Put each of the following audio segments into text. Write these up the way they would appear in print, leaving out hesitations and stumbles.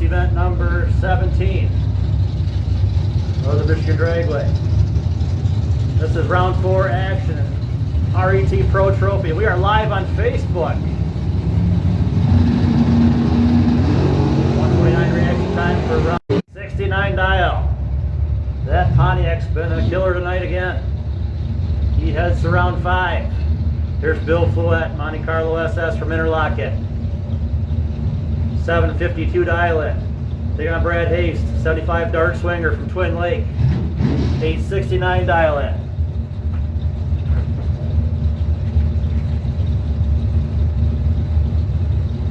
event number 17, Northern Michigan Dragway. This is round 4 action, RET Pro Trophy. We are live on Facebook. 129 reaction time for round 69 dial. That Pontiac's been a killer tonight again. He heads to round 5. Here's Bill Fluette, Monte Carlo SS from Interlochen. 752 dial in. Taking on Brad Haste, 75 dart swinger from Twin Lake. 869 dial in.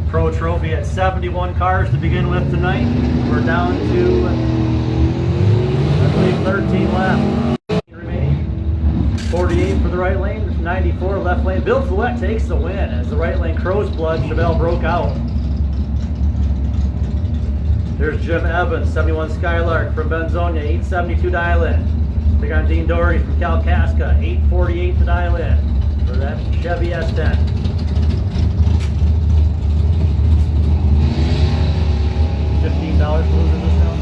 Pro Trophy at 71 cars to begin with tonight. We're down to, I believe, 13 left. Remaining. 48 for the right lane, 94 left lane. Bill Fluette takes the win as the right lane Crow's Blood Chevelle broke out. There's Jim Evans, 71 Skylark from Benzonia, 872 dial in. Take on Dean Doherty from Kalkaska, 848 to dial in for that Chevy S10. $15 for losing this now.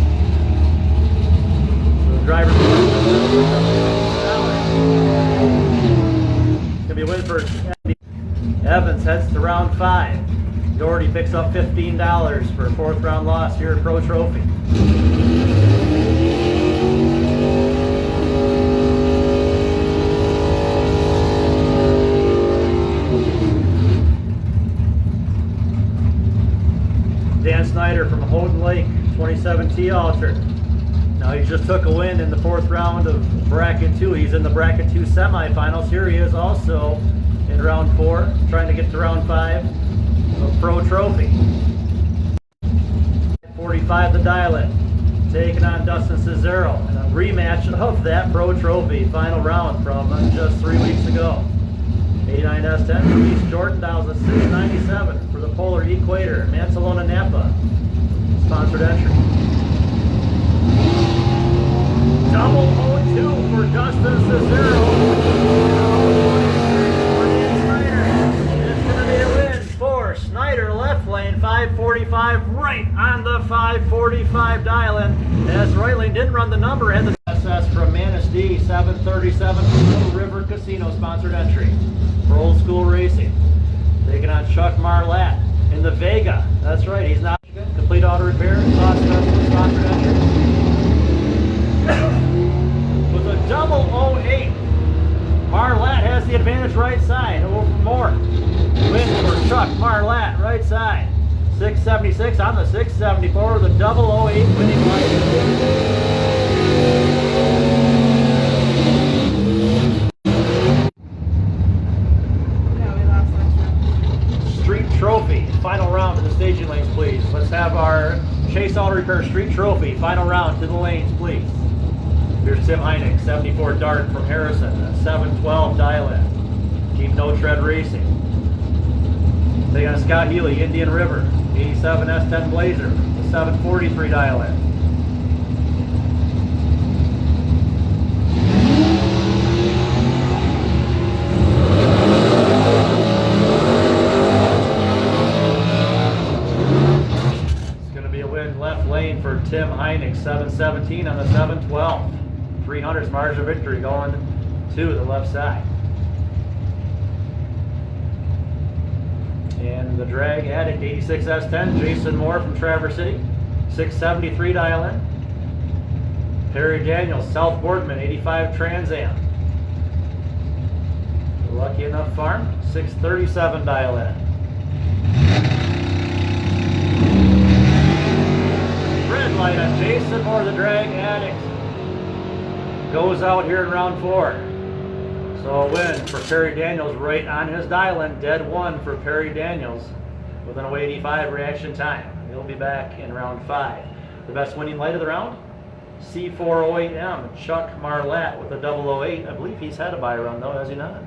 So the driver's gonna be a win for Evans. Heads to round 5. Doherty picks up $15 for a 4th round loss here at Pro Trophy. Dan Snyder from Houghton Lake, 27 T Alter. Now he just took a win in the 4th round of Bracket 2. He's in the Bracket 2 semifinals. Here he is also in round 4, trying to get to round 5 of Pro Trophy. 45 the dial-in, taking on Dustin Cesaro in a rematch of that Pro Trophy final round from just 3 weeks ago. 89 S10 for East Jordan, dials at 697 for the Polar Equator, Mansalona Napa, sponsored entry. Double 0-2 for Dustin Cesaro. Snyder left lane, 545 right on the 545 dial-in. As right lane didn't run the number, had the SS from Manistee, 737 from Little River Casino, sponsored entry for Old School Racing. Taking on Chuck Marlatt in the Vega. That's right, he's not complete auto repair, sponsored entry. With a double 08. Marlatt has the advantage right side over Moore. Win for Chuck Marlatt, right side. 676 on the 674 with a double 08 winning light. Street Trophy, final round to the staging lanes, please. Let's have our Chase Auto Repair Street Trophy, final round to the lanes, please. Here's Tim Heineck, 74 Dart from Harrison, 712 dial-in. Team No Tread Racing. Taking on Scott Healy, Indian River, 87 S10 Blazer, 743 dial-in. It's going to be a win left lane for Tim Heineck, 717 on the 712. 300's margin of victory going to the left side. And the drag addict, 86 S10, Jason Moore from Traverse City, 673 dial-in. Perry Daniels, South Boardman, 85 Trans Am. Lucky Enough Farm, 637 dial-in. Red light on Jason Moore, the drag addict. Goes out here in round 4. So a win for Perry Daniels right on his dial-in. Dead 1 for Perry Daniels with an 085 reaction time. He'll be back in round 5. The best winning light of the round? C408M, Chuck Marlatt with a 008. I believe he's had a buy run though, has he not?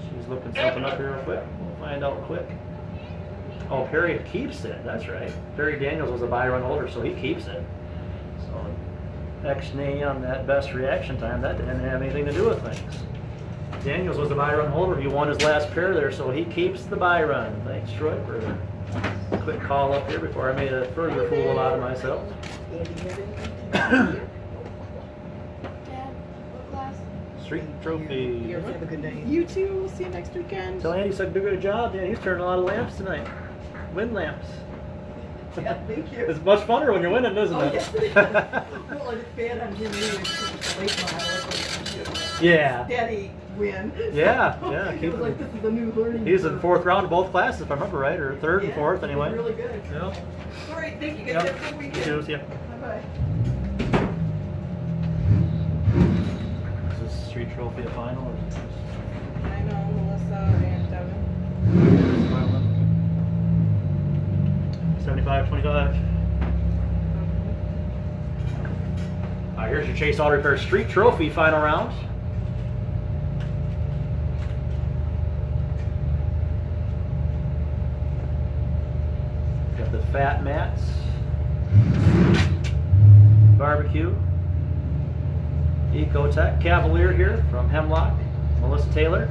She's looking something up here real quick. We'll find out quick. Oh, Perry keeps it, that's right. Perry Daniels was a buy run holder, so he keeps it. So X-nay on that best reaction time, that didn't have anything to do with things. Daniels was the buy run holder. He won his last pair there, so he keeps the buy run. Thanks, Troy, for Quick call up here before I made a further fool out of myself. Dad, what class? Street trophy. Have a good day. You too. We'll see you next weekend. Tell Andy said do a good job. Yeah, he's turning a lot of lamps tonight. Wind lamps. Yeah, thank you. It's much funner when you're winning, isn't Oh, it? yes, it is. Well, it's bad on him anyway. It's a late model. Yeah. Daddy win. Yeah, So, yeah, It keep was like, it- this is a new learning. He's in curve. fourth round of both classes, if I remember right, or third and Yeah, fourth he did anyway. really good. Yep. All right, thank you. Guys, Yep. have a good weekend. Cheers, yeah. Bye-bye. Is this street trophy a final? Or is this I know, Melissa and Devin. 75-25. All right, here's your Chase Auto Repair Street Trophy final round. Got the Fat Mats, Barbecue, Ecotech Cavalier here from Hemlock, Melissa Taylor,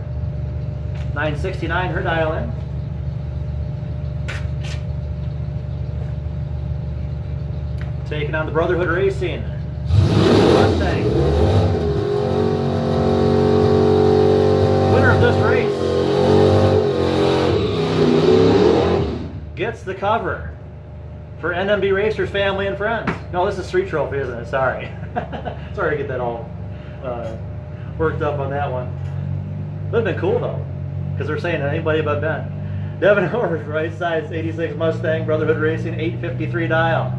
969 her dial in. Taking on the Brotherhood Racing Mustang. Winner of this race gets the cover for NMB Racers Family and Friends. No, this is Street Trophy, isn't it? Sorry. Sorry to get that all worked up on that one. Would have been cool though, because they're saying anybody but Ben. Devin Horvath, right size 86 Mustang, Brotherhood Racing, 853 dial.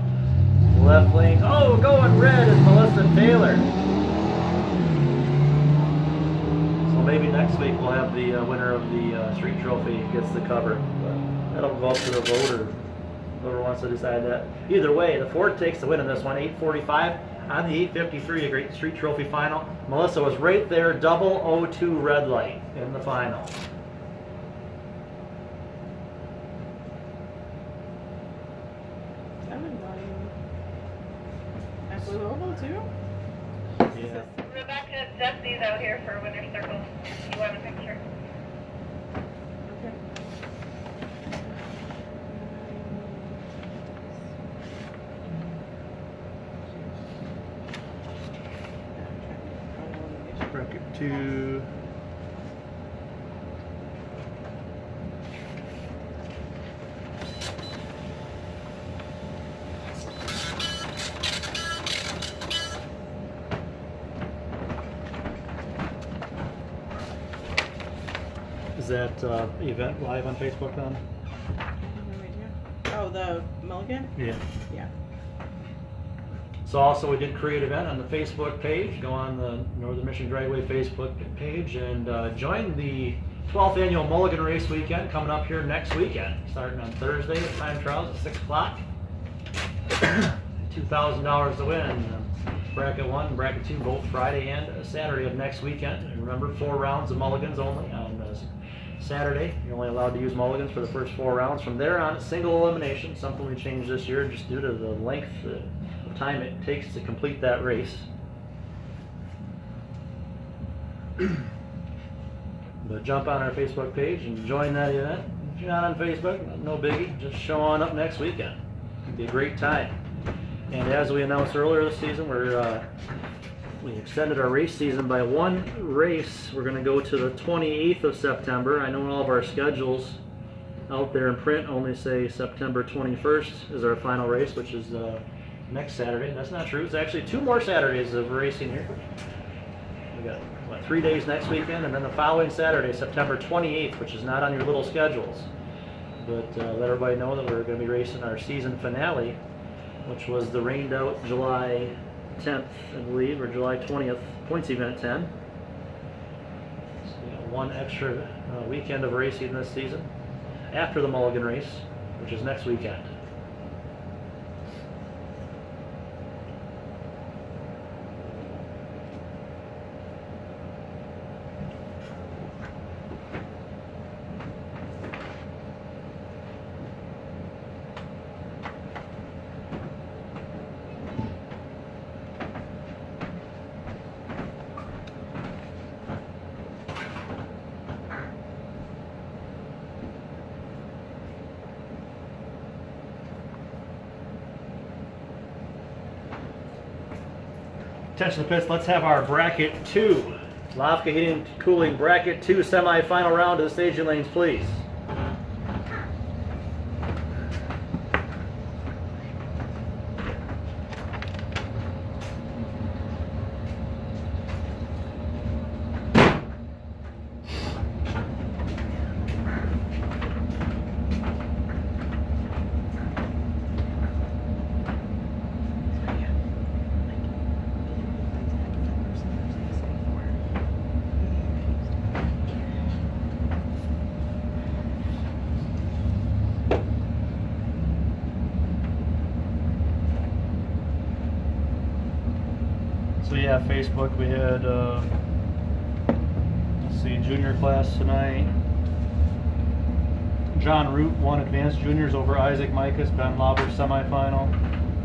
Left lane. Oh, going red is Melissa Taylor. So maybe next week we'll have the winner of the Street Trophy gets the cover. But that'll go up to the vote, or whoever wants to decide that. Either way, the Ford takes the win in this one, 845 on the 853, a great Street Trophy final. Melissa was right there, 002 red light in the final. Devin got him. At Blue Oval too? Yeah. Rebecca Jesse's out here for Winter Circle. You want a picture? Okay. Bracket 2. Is that event live on Facebook then? I have no idea. Oh, the Mulligan? Yeah. Yeah. So also we did create an event on the Facebook page. Go on the Northern Michigan Dragway Facebook page and join the 12th annual Mulligan Race weekend coming up here next weekend. Starting on Thursday at time trials at 6 o'clock. $2,000 to win. Bracket 1 and Bracket 2 both Friday and Saturday of next weekend. And remember, 4 rounds of Mulligans only on Saturday. You're only allowed to use Mulligans for the first 4 rounds. From there on, single elimination, something we changed this year just due to the length of time it takes to complete that race. But jump on our Facebook page and join that event. If you're not on Facebook, no biggie, just show on up next weekend. It'll be a great time. And as we announced earlier this season, we extended our race season by 1 race. We're going to go to the 28th of September. I know all of our schedules out there in print only say September 21st is our final race, which is next Saturday. That's not true. It's actually 2 more Saturdays of racing here. We got, what, 3 days next weekend, and then the following Saturday, September 28th, which is not on your little schedules. But let everybody know that we're going to be racing our season finale, which was the rained out July 10th, I believe, or July 20th, points event 10. So we got 1 extra weekend of racing this season after the Mulligan race, which is next weekend. Attention to the pits, let's have our bracket 2. Lavka Heating and Cooling bracket 2 semi-final round to the staging lanes, please. So yeah, Facebook, we had, let's see, junior class tonight. John Root won advanced juniors over Isaac Micas, Ben Lauber semifinal.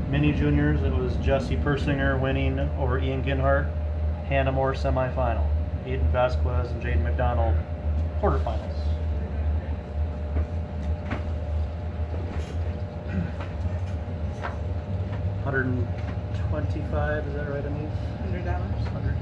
Mini juniors, it was Jesse Persinger winning over Ian Ginhart. Hannah Moore semifinal. Aiden Vasquez and Jaden McDonald quarterfinals. $125, is that right, Anise? $100. 100.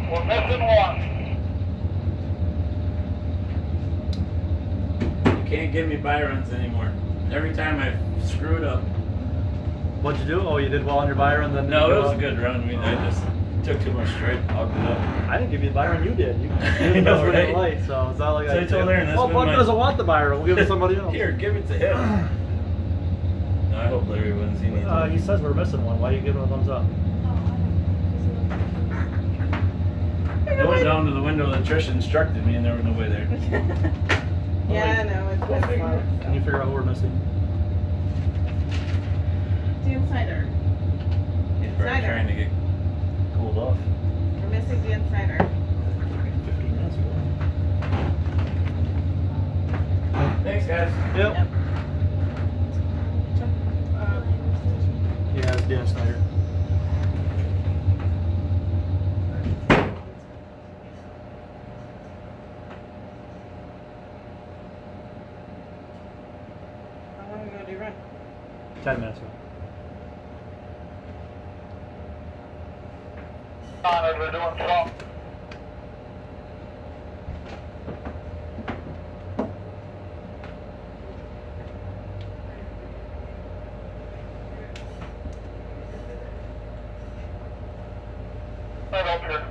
We're missing one. You can't give me Byrons anymore. Every time I screwed up. What'd you do? Oh, you did well on your Byron, then No, you it was go a good run. I mean, I just took too much straight, hogged it up. I didn't give you the Byron, you did. You I did the know, best one in right? light, so it's not like So I told Aaron, that's oh, been Buck my- doesn't want the Byron, we'll give it to somebody else. Here, give it to him. No, I hope Larry wins. He needs it. He says we're missing one. Why are you giving him a thumbs up? I went down to the window that Trish instructed me, and there was nobody there. Yeah, no, it's been fun. Can you figure out who we're missing? The insider. He's probably trying to get cooled off. We're missing the insider. 15 minutes ago. Thanks, guys. Yep. Yep. Yeah, it's Dan Snyder. How long ago did you run? 10 minutes ago. Honored, we're doing something. Right up here.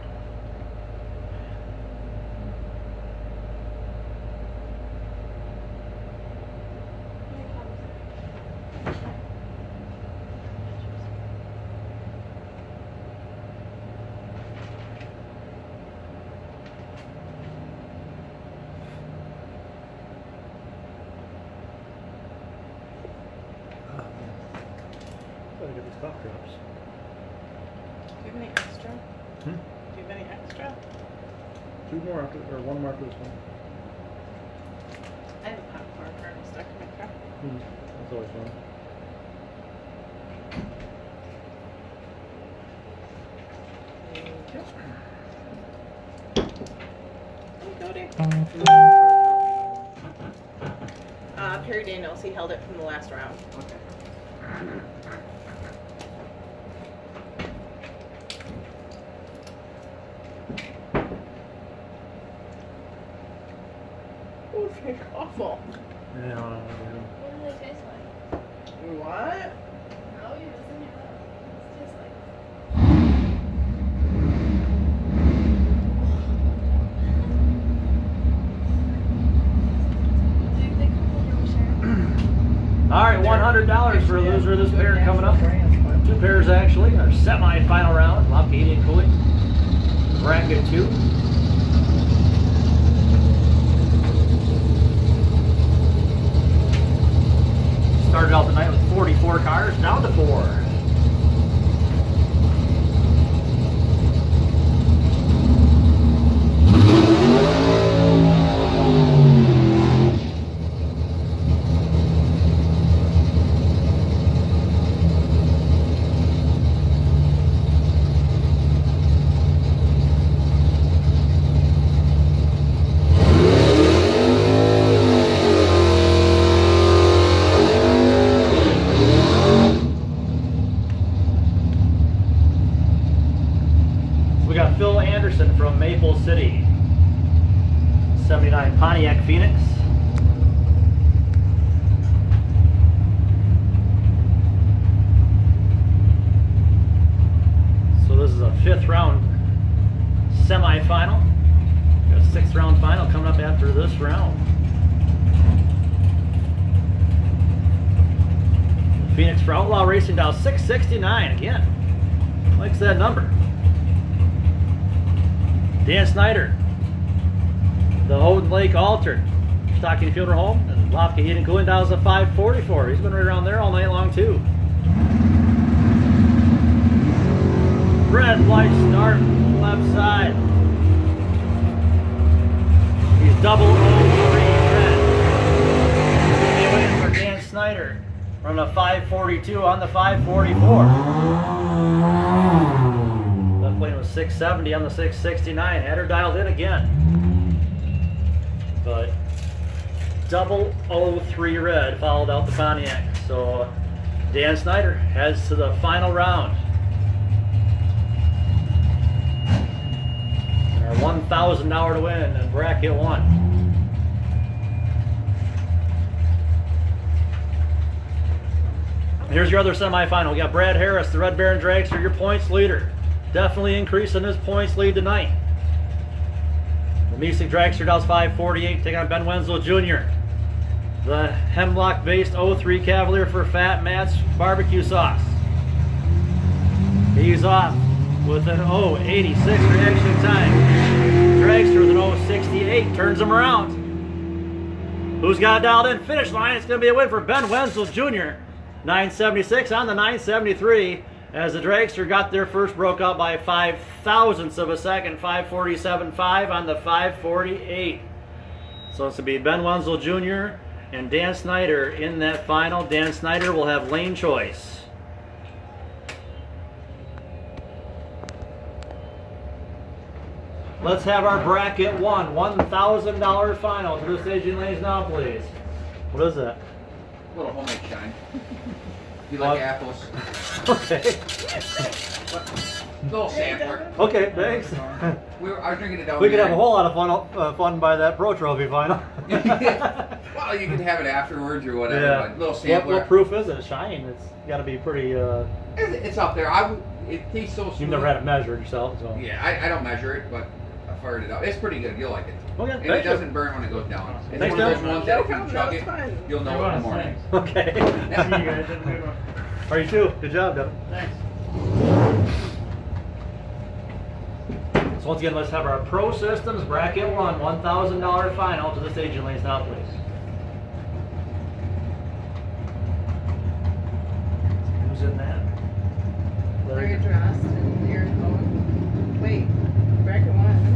Gotta get these cough drops. Do you have any extra? Hmm? Do you have any extra? 2 more after, or 1 more after this one. I have a popcorn kernel stuck in my car. That's always fun. Perry Daniels, he held it from the last round. Oh, it's like awful. Yeah, I don't know. What do they taste like? What? No, you was in your mouth. It tastes like. Do you think we'll share? All right, $100 for a loser of this pair coming up. 2 pairs actually. Our semi-final round. Lavka Heating and Cooling. Bracket 2. Started out the night with 44 cars, down to 4. Maple City. 79 Pontiac Phoenix. So this is a 5th round semi-final. Got a 6th round final coming up after this round. Phoenix for Outlaw Racing Dow 669 again. Likes that number. Dan Snyder, the Houghton Lake Altered, Stocking Fielder Home, and Lofka Heating and Cooling Dow's a 544. He's been right around there all night long too. Red light start left side. He's double 03 red. Waiting for Dan Snyder. From a 542 on the 544. Left lane was 670 on the 669. Had her dialed in again. But double 03 red followed out the Pontiac. So Dan Snyder heads to the final round. And our $1,000 to win in bracket 1. Here's your other semifinal. We got Brad Harris, the Red Baron Dragster, your points leader. Definitely increasing his points lead tonight. The Miesig Dragster Dows 548, taking on Ben Wenzel Jr. The Hemlock-based 03 Cavalier for Fat Matt's barbecue sauce. He's off with an 086 reaction time. Dragster with an 068, turns him around. Who's got it dialed in? Finish line. It's going to be a win for Ben Wenzel Jr. 976 on the 973 as the Dragster got there first, broke out by 0.005 of a second, 547.5 on the 548. So it's to be Ben Wenzel Jr. and Dan Snyder in that final. Dan Snyder will have lane choice. Let's have our bracket 1, $1,000 final. To the staging lanes now, please. What is that? A little homemade shine. You like apples? Okay. Little sampler. Okay, thanks. I was drinking it down We could there. have a whole lot of fun by that Pro Trophy final. Well, you can have it afterwards or whatever. Yeah. But little sampler. What proof is it? Shine. It's got to be pretty. It's up there. It tastes so smooth. You've never had it measured yourself, so. Yeah, I don't measure it, but I fired it up. It's pretty good. You'll like it. Okay, And thank it you. doesn't burn when it goes down. It's Thanks, one of those Dan. ones that if you chug it, you'll know it in the morning. Okay. See you guys. Have a good one. Are you too? Good job, Devin. Thanks. So once again, let's have our Pro Systems bracket 1, $1,000 final to the staging lanes now, please. Who's in that? Larry Drost and Aaron Cohen. Wait, bracket 1.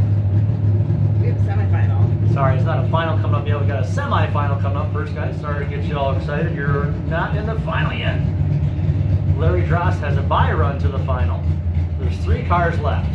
We have a semifinal. Sorry, it's not a final coming up yet. We got a semi-final coming up first, guys. Sorry to get you all excited. You're not in the final yet. Larry Drost has a bye run to the final. There's 3 cars left.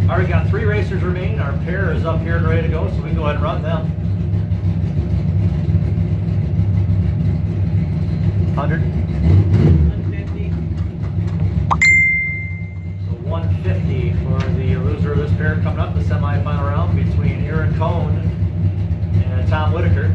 Already got 3 racers remaining. Our pair is up here and ready to go, so we can go ahead and run them. 100. 150. So 150 for the loser of this pair coming up the semifinal round between Aaron Cohn and Tom Whitaker.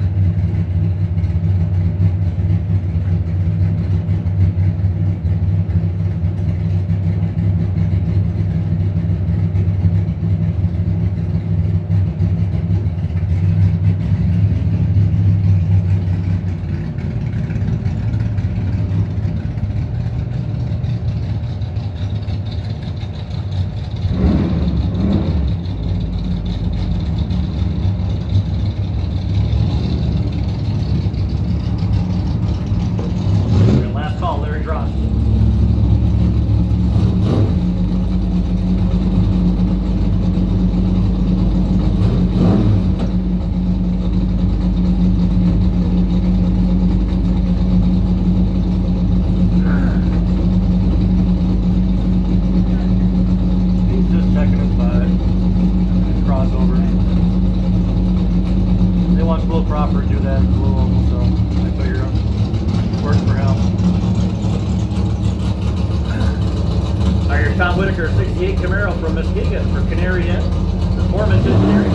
offered to do that in Louisville, so I figured it worked for him. All right, your Tom Whitaker 68 Camaro from Muskegon for Canary Inn. Performance engineering.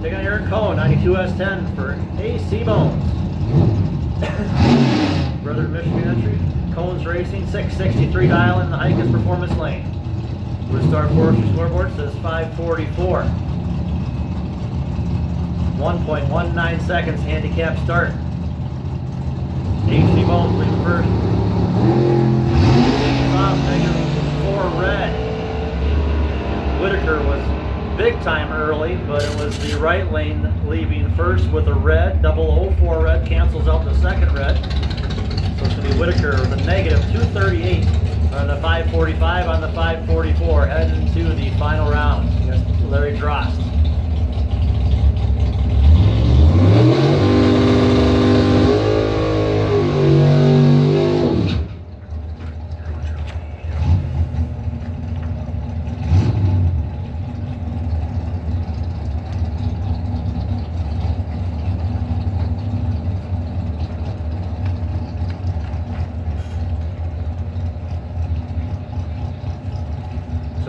Take on Eric Cohn, 92S10 for AC Bones. Brother Michigan entry. Cones Racing, 663 dial in the Hikers Performance Lane. Wood-Star Forestry scoreboard says 544. 1.19 seconds handicap start. AC Bones leads first. Off -4 red. Whitaker was big time early, but it was the right lane leaving first with a red. 004 red cancels out the second red. So it's going to be Whitaker with a -238 on the 545 on the 544 heading to the final round against Larry Drost.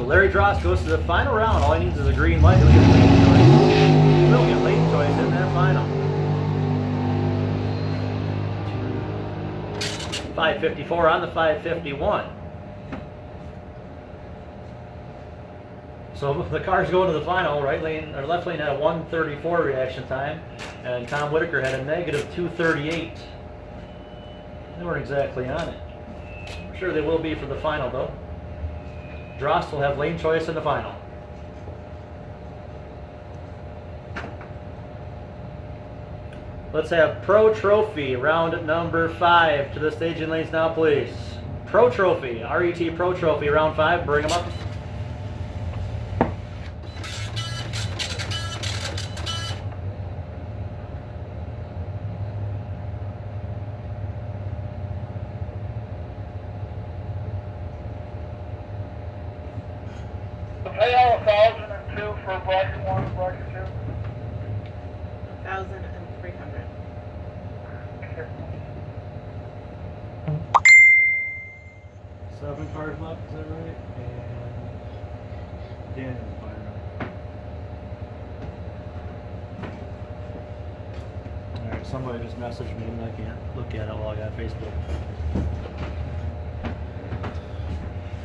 Larry Drost goes to the final round. All he needs is a green light. He'll get lane choice. He'll get lane choice in that final. 554 on the 551. So the cars go to the final. Right lane or left lane had a 134 reaction time, and Tom Whitaker had a -238. They weren't exactly on it. I'm sure they will be for the final though. Drost will have lane choice in the final. Let's have Pro Trophy, round number 5. To the staging lanes now, please. Pro Trophy, RET Pro Trophy, round 5. Bring them up. Payout 1,002 for bracket 1 and bracket 2. 1,300. Seven cars left, is that right? And Daniel's firing up. Alright, somebody just messaged me and I can't look at it while I got Facebook.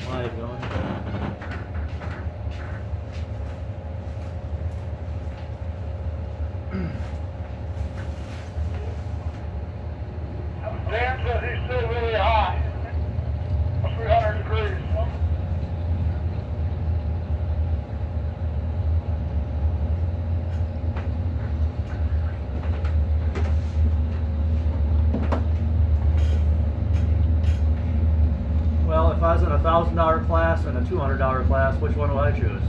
Live going. Dan says he's still really hot. 300 degrees. Well, if I was in a $1,000 class and a $200 class, which one would I choose?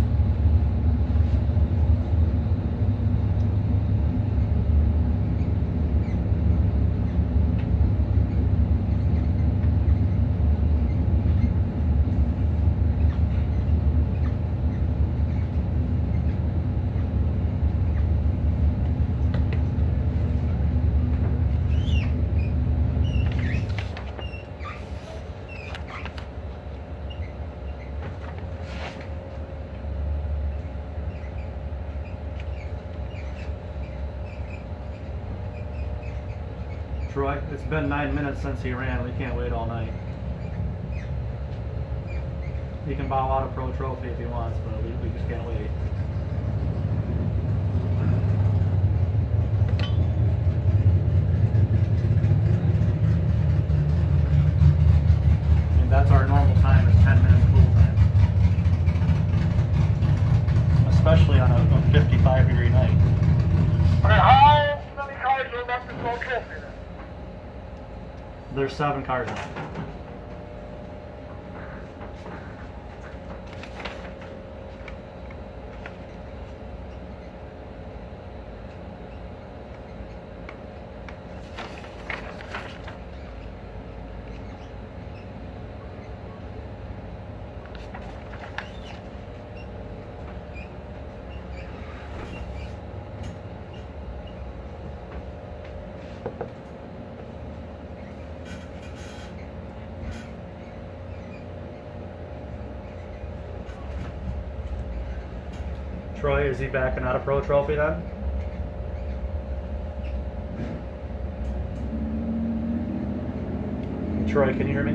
Troy, it's been 9 minutes since he ran. We can't wait all night. He can bow out a Pro Trophy if he wants, but we just can't wait. And that's our normal time, is 10 minutes cool time. Especially on a 55-degree night. Okay, how many cars are left to Pro Trophy then? There's 7 cars in it. Troy, is he backing out of Pro Trophy then? Troy, can you hear me?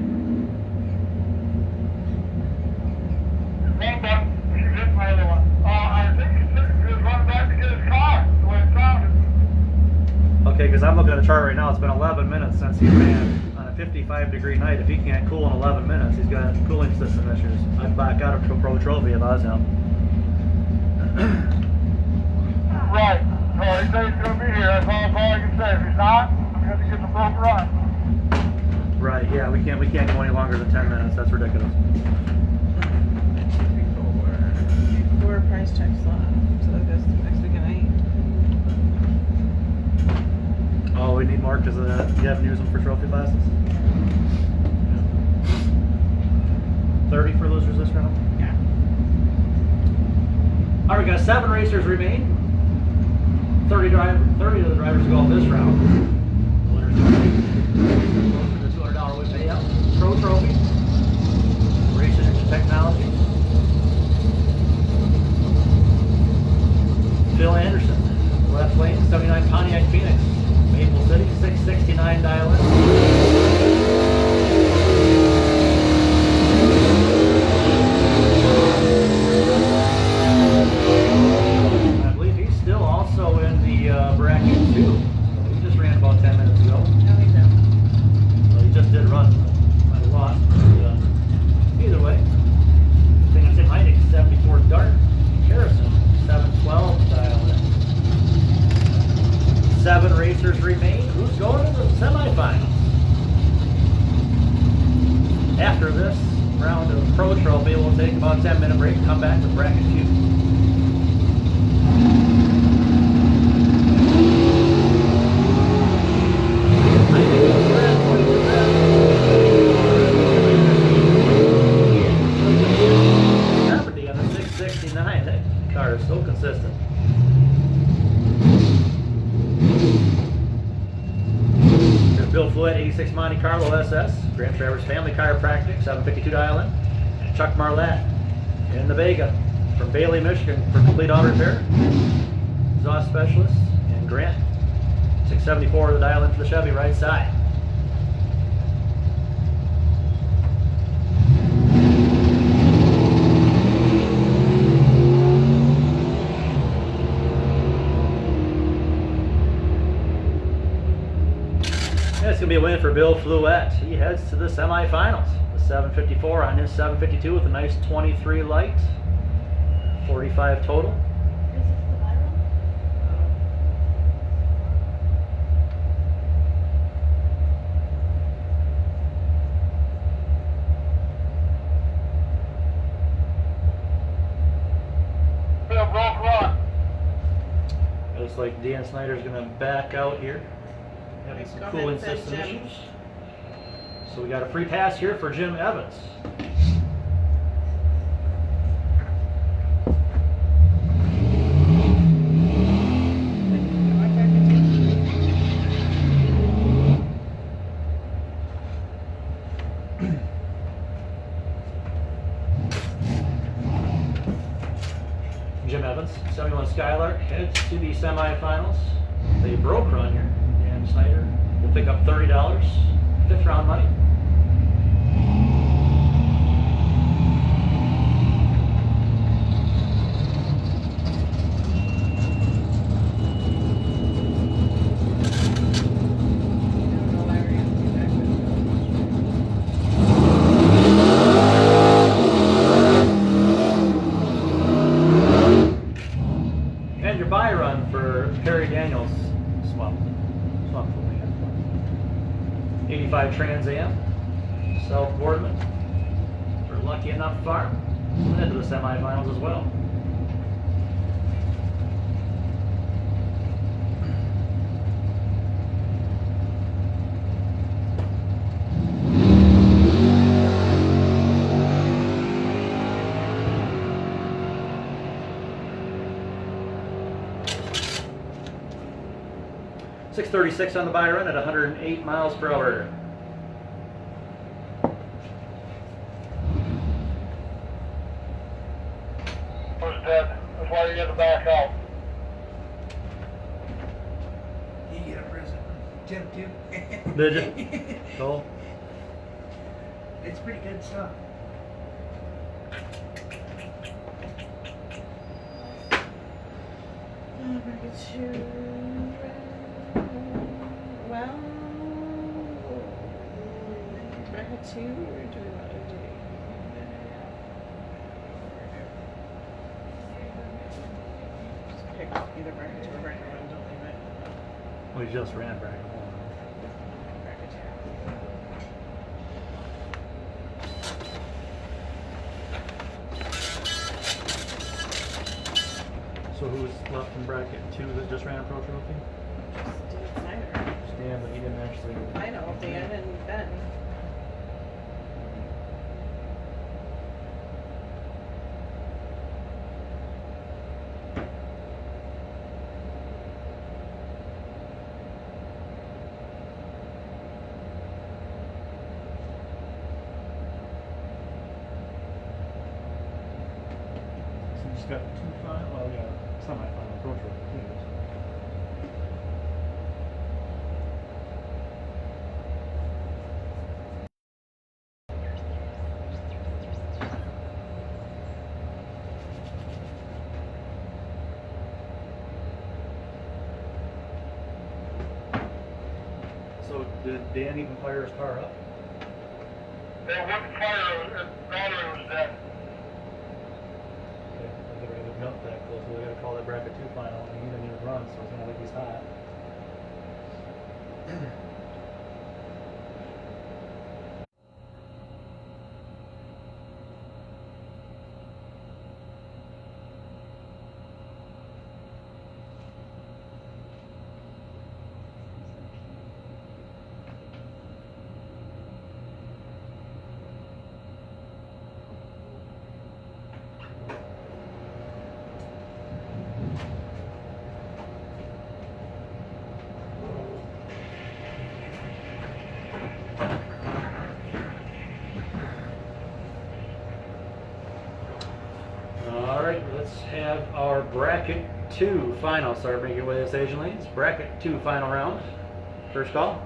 One buck, she hit my other one. I think he was running back to get his car, the way it sounded. Okay, because I'm looking at the chart right now. It's been 11 minutes since he ran on a 55-degree night. If he can't cool in 11 minutes, he's got cooling system issues. I'd back out of Pro Trophy if I was him. Right. So he said he's going to be here. That's all I can say. If he's not, I'm going to get the boat run. Right, yeah, we can't go any longer than 10 minutes. That's ridiculous. Before price checks left, so that goes to next week at night. Oh, we need more because you have to use them for trophy classes? 30 for losers this round? Yeah. All right, we got 7 racers remain. 30 of the drivers go off this round. The winner's going for the $200 win payout. Pro Trophy. Racing Engine Technology. Phil Anderson. Left lane, 79 Pontiac Phoenix. Maple City, 669 dial-in. I believe he's still also in the bracket too. He just ran about 10 minutes ago. No, he's out. Well, he just did run by a lot. But, either way, Tim Heineck, 74 Dart. Harrison, 712 dial-in. 7 racers remain. Who's going to the semifinals? After this round of Pro Trophy, we'll take about a 10-minute break and come back with bracket 2. On the 669, that car is so consistent. There's Bill Fluette, 86 Monte Carlo SS, Grant Travers Family Chiropractic, 752 dial-in, and Chuck Marlatt in the Vega from Bailey, Michigan for complete auto repair, exhaust specialist, and Grant, 674 the dial-in for the Chevy right side. It's going to be a win for Bill Fluette. He heads to the semifinals. The 754 on his 752 with a nice 23 light. 45 total. Bill broke run. Looks like Dan Snyder's going to back out here. Having some Go cooling ahead, system Jim. issues. So we got a free pass here for Jim Evans. Jim Evans, 71 Skylark, heads to the semifinals. They broke run here. Dan Snyder will pick up $30, 5th round money. And your buy run for Perry Daniels swap. 85 Trans Am, South Boardman for Lucky Enough Farm. Head to the semifinals as well. .636 on the buy run at 108 miles per hour. Was dead. That's why you get the back. Did you? Cool. It's pretty good stuff. Bracket 2. Well, bracket 2, or do we want to do? Just pick either bracket 2 or bracket 1, don't leave it. We just ran bracket 1. Bracket 2. So who's left in bracket 2 that just ran a pro trophy? Just did Snyder. Stan, but he didn't actually. I know, Dan and Ben. So you just got 2 final. Well, yeah, semi-final pro trophy. So did Dan even fire his car up? They wouldn't fire, his battery was dead. Okay, I think we're gonna jump that close. We gotta call that bracket 2 final. And he didn't even run, so it's gonna look he's hot. Alright, let's have our bracket 2 final. Start making your way to the station lanes. Bracket 2 final round. First call.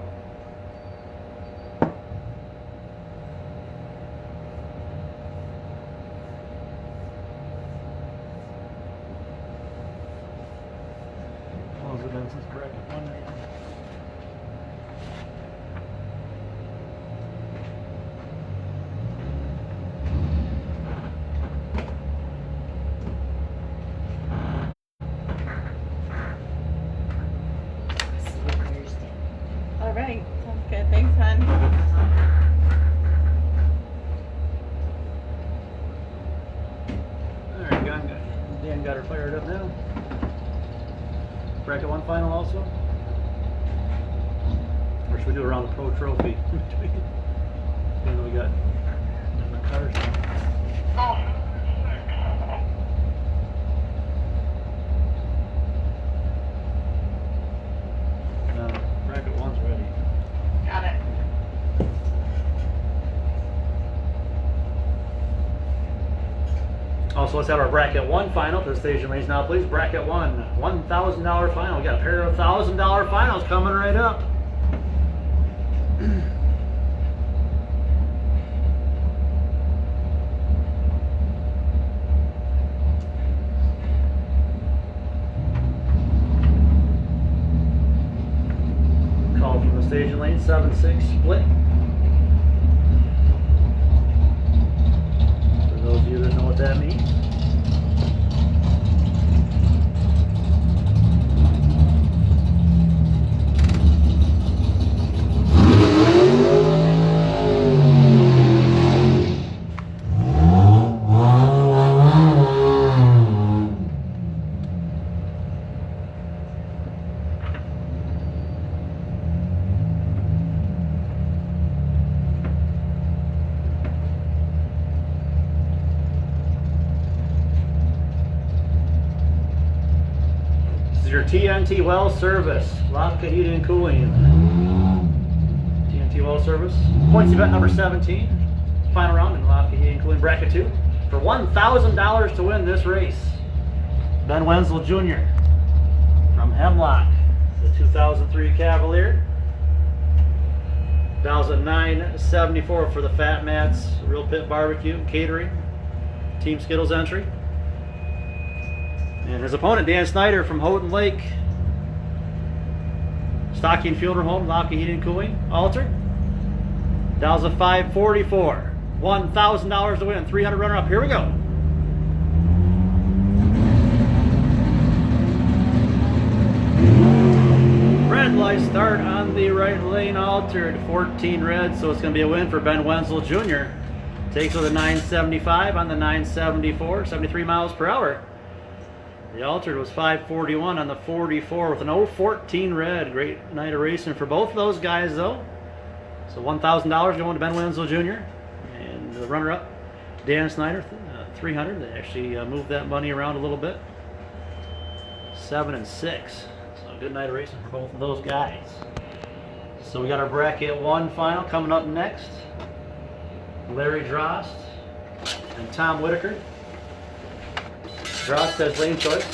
How long has it been since bracket 1? All right, sounds good. Thanks, hon. Alright, Dan got her fired up now. Bracket 1 final also. Or should we do around the pro trophy? Then we got different cars now. Bracket 1's ready. Got it. Also, let's have our bracket 1 final to the station lanes now, please. Bracket 1, $1,000 final. We got a pair of $1,000 finals coming right up. Call from the station lane, 7-6 split. For those of you that know what that means. Your TNT well service, Lafka Heating and Cooling. TNT well service. Points event number 17. Final round in Lafka Heating and Cooling bracket 2. For $1,000 to win this race. Ben Wenzel Jr. from Hemlock, the 2003 Cavalier. Dow's at $9.74 for the Fat Mats Real Pit Barbecue and Catering Team Skittles entry. And his opponent, Dan Snyder from Houghton Lake, Stocking Fielder Home, Locke Heating and Cooling, altered. Dow's a $5.44. $1,000 to win. 300 runner up. Here we go. Red light start on the right lane, altered. 14 red, so it's going to be a win for Ben Wenzel Jr. Takes with a 975 on the 974, 73 miles per hour. The altered was 541 on the 44 with an 014 red. Great night of racing for both of those guys, though. So $1,000 going to Ben Wenzel Jr. And the runner-up, Dan Snyder, 300. They actually moved that money around a little bit. 7 and 6. So good night of racing for both of those guys. So we got our bracket 1 final coming up next. Larry Drost and Tom Whitaker. Drost has lane choice.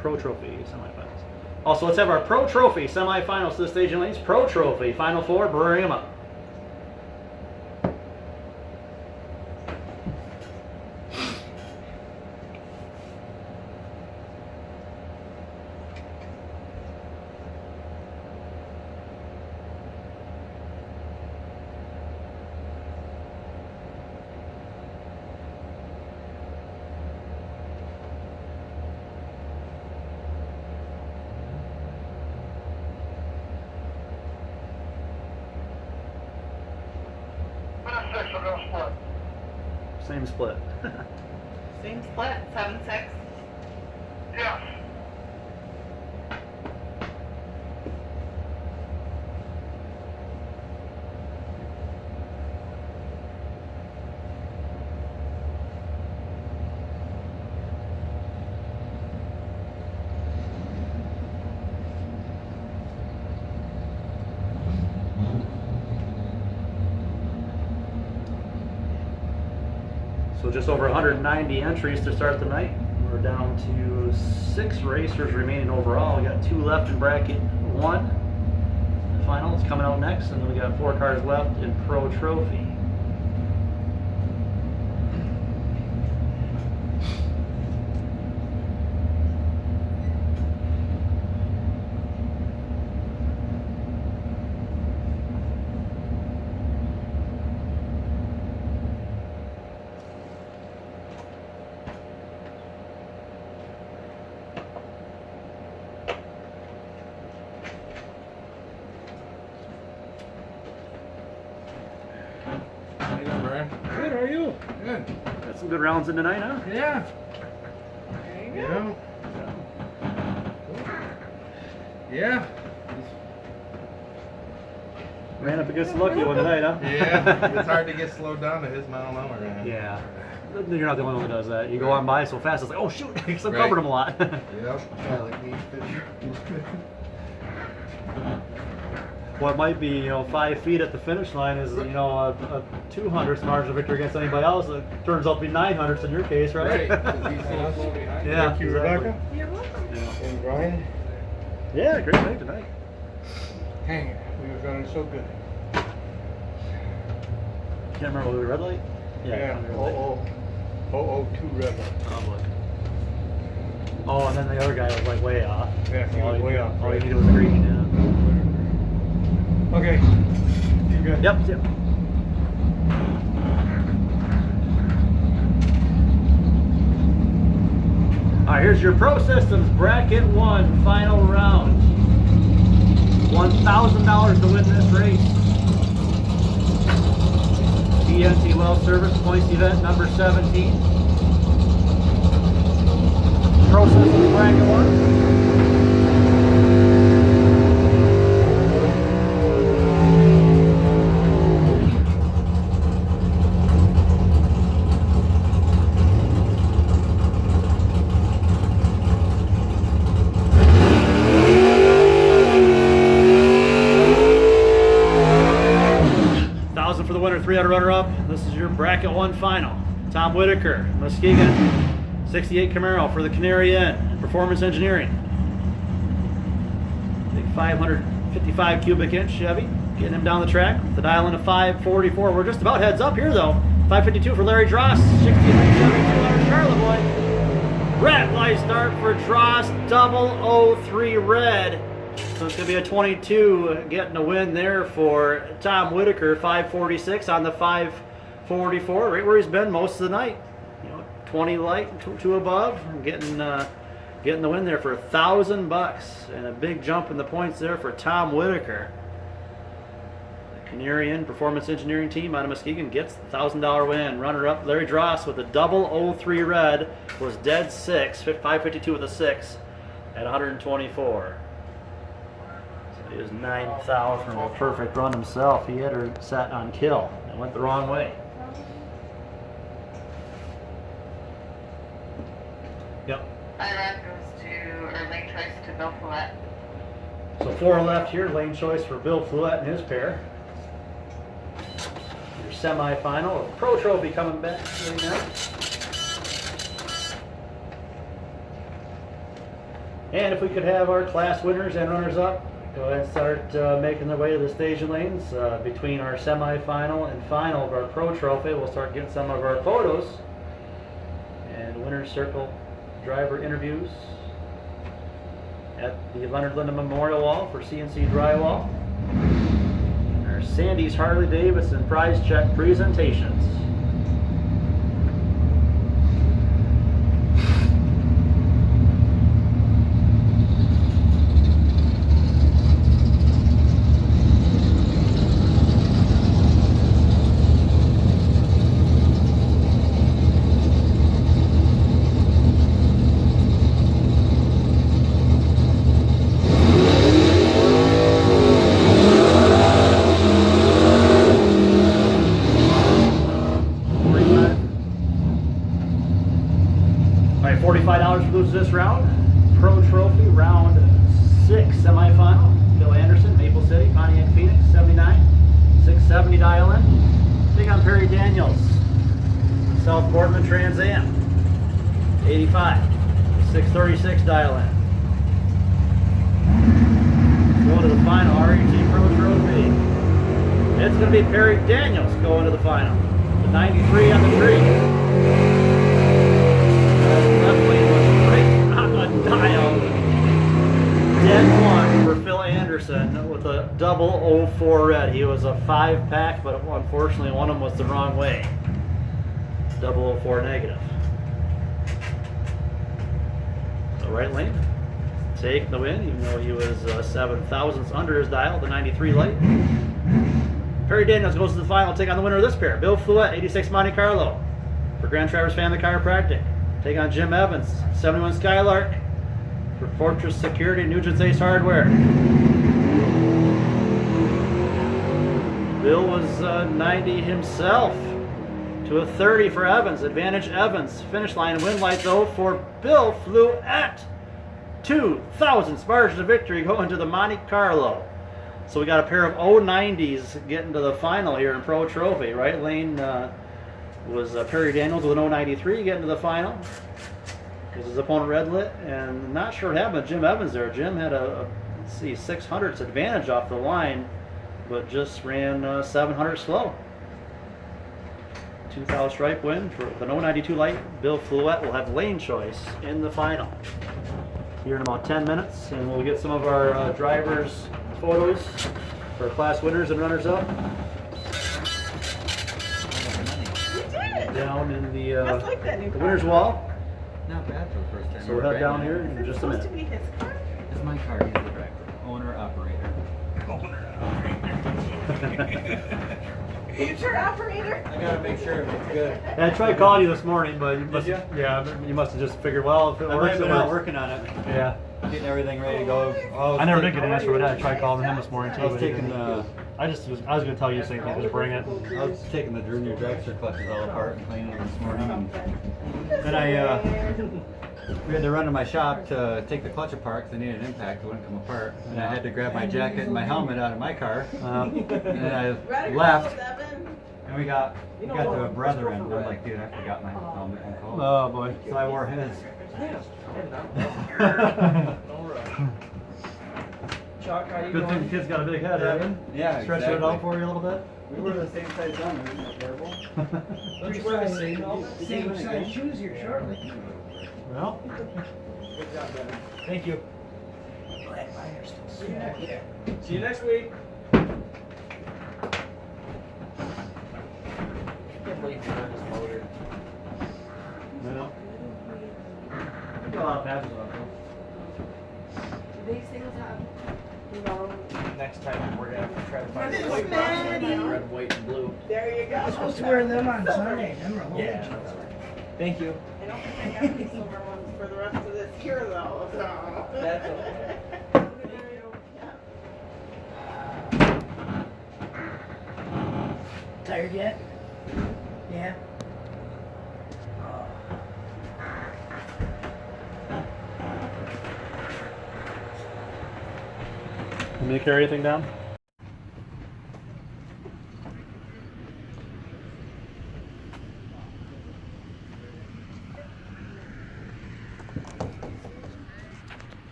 Pro Trophy semifinals. Also, let's have our Pro Trophy semifinals to the stage in lanes. Pro Trophy, Final 4, bring them up. Finish 6, we're going to split. Same split. Same split, 7-6. Yes. So just over 190 entries to start the night. We're down to 6 racers remaining overall. We got 2 left in bracket 1. The final is coming out next, and then we got 4 cars left in Pro Trophy. How you doing, Brian? Good, how are you? Good. Got some good rounds in tonight, huh? Yeah. There you You go. know? Yeah. Ran up against the lucky one tonight, huh? Yeah. It's hard to get slowed down to his mile an hour, man. Yeah. You're not the only one who does that. You go on by so fast, it's like, oh shoot, because I've Right. covered them a lot. Yep. Yeah, like me. What might be, 5 feet at the finish line is, a 200th margin of victory against anybody else. It turns out to be 900ths in your case, right? Right. 'Cause he's so slow behind. Yeah. Thank you, exactly. Rebecca. You're welcome. Yeah. And Brian. Yeah, great night tonight. Hang it. We were running so good. Can't remember, we were red light? Yeah. red light. 002 rebel. Oh, boy. Oh, and then the other guy was like way off. Yeah, he was way off. All you needed was green, yeah. Okay. You good? Yep, yep. All right, here's your Pro Systems Bracket 1 final round. $1,000 to win this race. TNT Well Service Points Event number 17. Pro Systems Bracket 1. $1,000 for the winner, 300 runner-up. This is your bracket 1 final. Tom Whitaker, Muskegon, '68 Camaro for the Canary Inn, Performance Engineering. Big 555 cubic inch Chevy, getting him down the track. The dial in a 544. We're just about heads up here though. 552 for Larry Dross, 68 Chevy, 200 Carla boy. Red light start for Dross, 003 red. So it's going to be a 22 getting a win there for Tom Whitaker, 546 on the 544, right where he's been most of the night. 20 light, two above, getting the win there for $1,000 and a big jump in the points there for Tom Whitaker. The Canary Inn Performance Engineering team out of Muskegon gets the $1,000 win. Runner up Larry Dross with a 003 red was dead 6, 552 with a 6 at 124. So he was 9,000 from a perfect run himself. He had her set on kill. It went the wrong way. Yep. That goes to, or lane choice to Bill Follett. So 4 left here, lane choice for Bill Fluette and his pair. Your semi-final, Pro Trophy coming back right now. And if we could have our class winners and runners-up go ahead and start making their way to the station lanes between our semi-final and final of our Pro Trophy. We'll start getting some of our photos and winner's circle driver interviews at the Leonard Linda Memorial Wall for CNC Drywall. Our Sandy's Harley Davidson prize check presentations. $45 for losing this round. Pro Trophy, round 6, semifinal. Phil Anderson, Maple City, Pontiac Phoenix, 79. 670 dial in. Big on Perry Daniels, South Boardman Trans Am, 85. 636 dial in. Going to the final, RET Pro Trophy. It's going to be Perry Daniels going to the final. The 93 on the tree. Left lane was right on the dial. Dead 1 for Phil Anderson with a 004 red. He was a 5-pack, but unfortunately one of them was the wrong way. 004 negative. The right lane, take the win, even though he was 7 thousandths under his dial, the 93 light. Perry Daniels goes to the final, take on the winner of this pair, Bill Fluette, 86 Monte Carlo for Grand Traverse Family Chiropractic. Take on Jim Evans, 71 Skylark for Fortress Security, Nugent's Ace Hardware. Bill was 90 himself to a 30 for Evans. Advantage Evans. Finish line win light though for Bill Fluette. 2,000 margin of victory going to the Monte Carlo. So we got a pair of 090s getting to the final here in Pro Trophy. Right lane was Perry Daniels with an 093 getting to the final because his opponent red lit, and not sure what happened with Jim Evans there. Jim had a let's see, 600ths advantage off the line, but just ran 700 slow. 2,000 stripe win for the 092 light. Bill Fluette will have lane choice in the final here in about 10 minutes, and we'll get some of our drivers' photos for class winners and runners up. Down in the winner's wall. Not bad for the first time. So we'll head down here in just a minute. Supposed to be his car? It's my car, he's the driver. Owner, operator. Future operator? I gotta make sure it's good. Yeah, I tried calling you this morning, but you must, you must have just figured, well, if it works, it works. Working on it. Yeah. Getting everything ready to go. I never did get an answer, but I tried calling him this morning too. I was taking the... I was going to tell you the same thing, just bring it. I was taking the junior dragster clutches all apart and cleaning them this morning. And then we had to run to my shop to take the clutch apart because I needed an impact. It wouldn't come apart. And I had to grab my jacket and my helmet out of my car. And I left. And we got the brethren. I'm like, dude, I forgot my helmet and coat. Oh boy. So I wore his. Chuck, how you Good thing the kid's got a big head, Evan. Yeah, Stretch it out for you a little bit. We were the same size helmet, isn't that terrible? Don't you wear the same size shoes here shortly? Well, Good job, Devin. thank you. See you next week. Can't believe you ran this motor. No. Got a lot of patches on it. These things have, Next time we're gonna have to try to find This a is white Maddie. red, white, and blue. there you go. I'm supposed to wear them on Sunday. Them are Yeah. Thank you. I don't think I got the silver ones for the rest of this year though, so. That's okay. Tired yet? Yeah. Want me to carry anything down?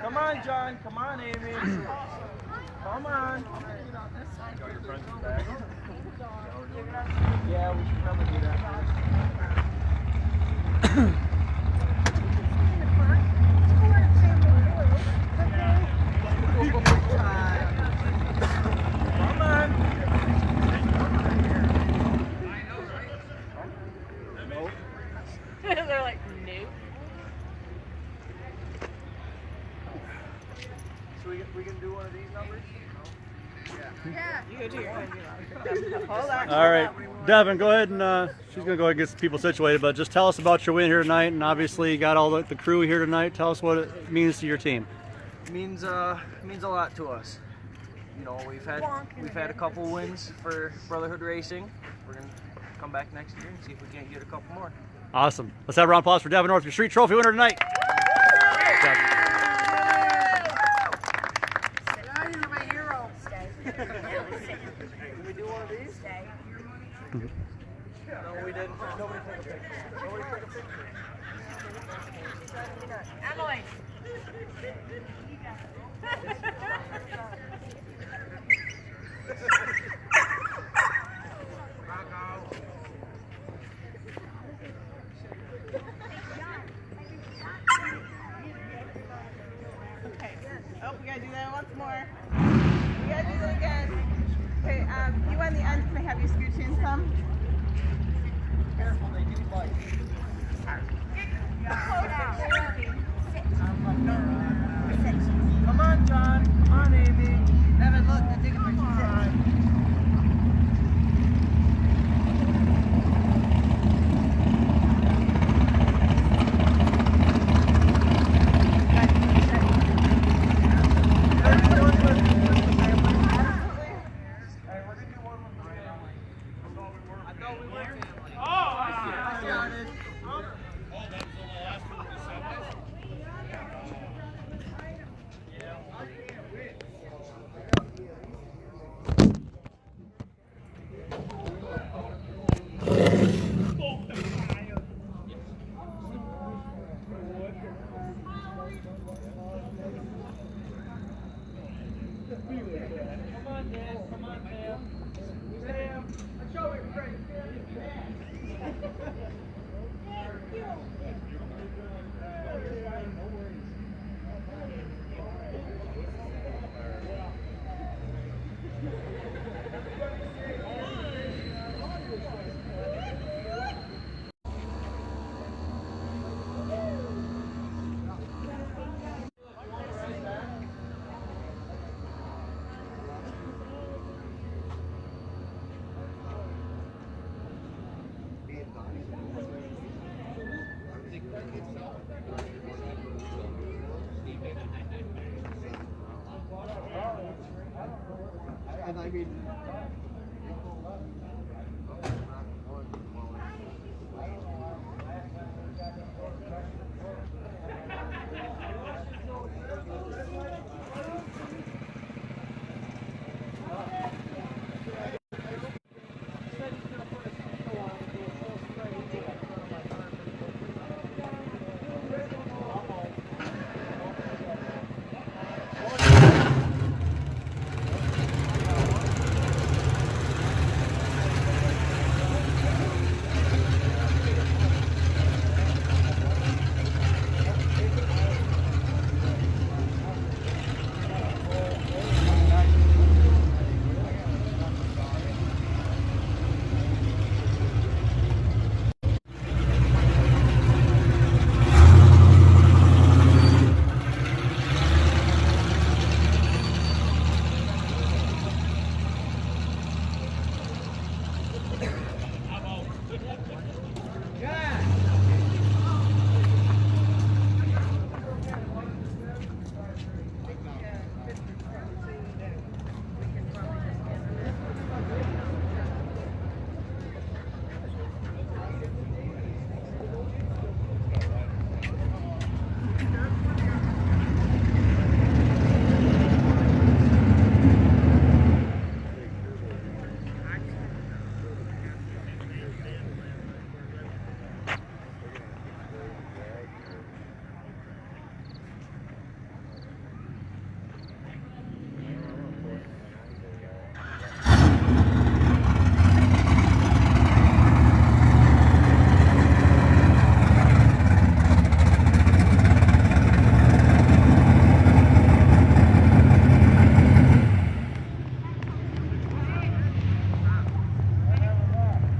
Come on, John. Come on, Amy. Come on. Yeah, we should probably do that. Come on. They're like, nope. So we can do one of these numbers? You go to your hold on. All right, Devin, go ahead and she's gonna go ahead and get people situated. But just tell us about your win here tonight, and obviously you got all the crew here tonight. Tell us what it means to your team. Means a lot to us. You know, we've had a couple wins for Brotherhood Racing. We're gonna come back next year and see if we can't get a couple more. Awesome. Let's have a round of applause for Devin North, your street trophy winner tonight. You're my hero. Can we do one of these? No, we didn't. Nobody took a picture. Nobody took a picture. Emily. Okay. Oh, we gotta do that once more. We gotta do that again. Okay, you on the end, can I have you scooch in some? Careful, they do bite. Come on, John. Come on, Amy. Evan, look, they're taking pictures. Oh, I see. I mean,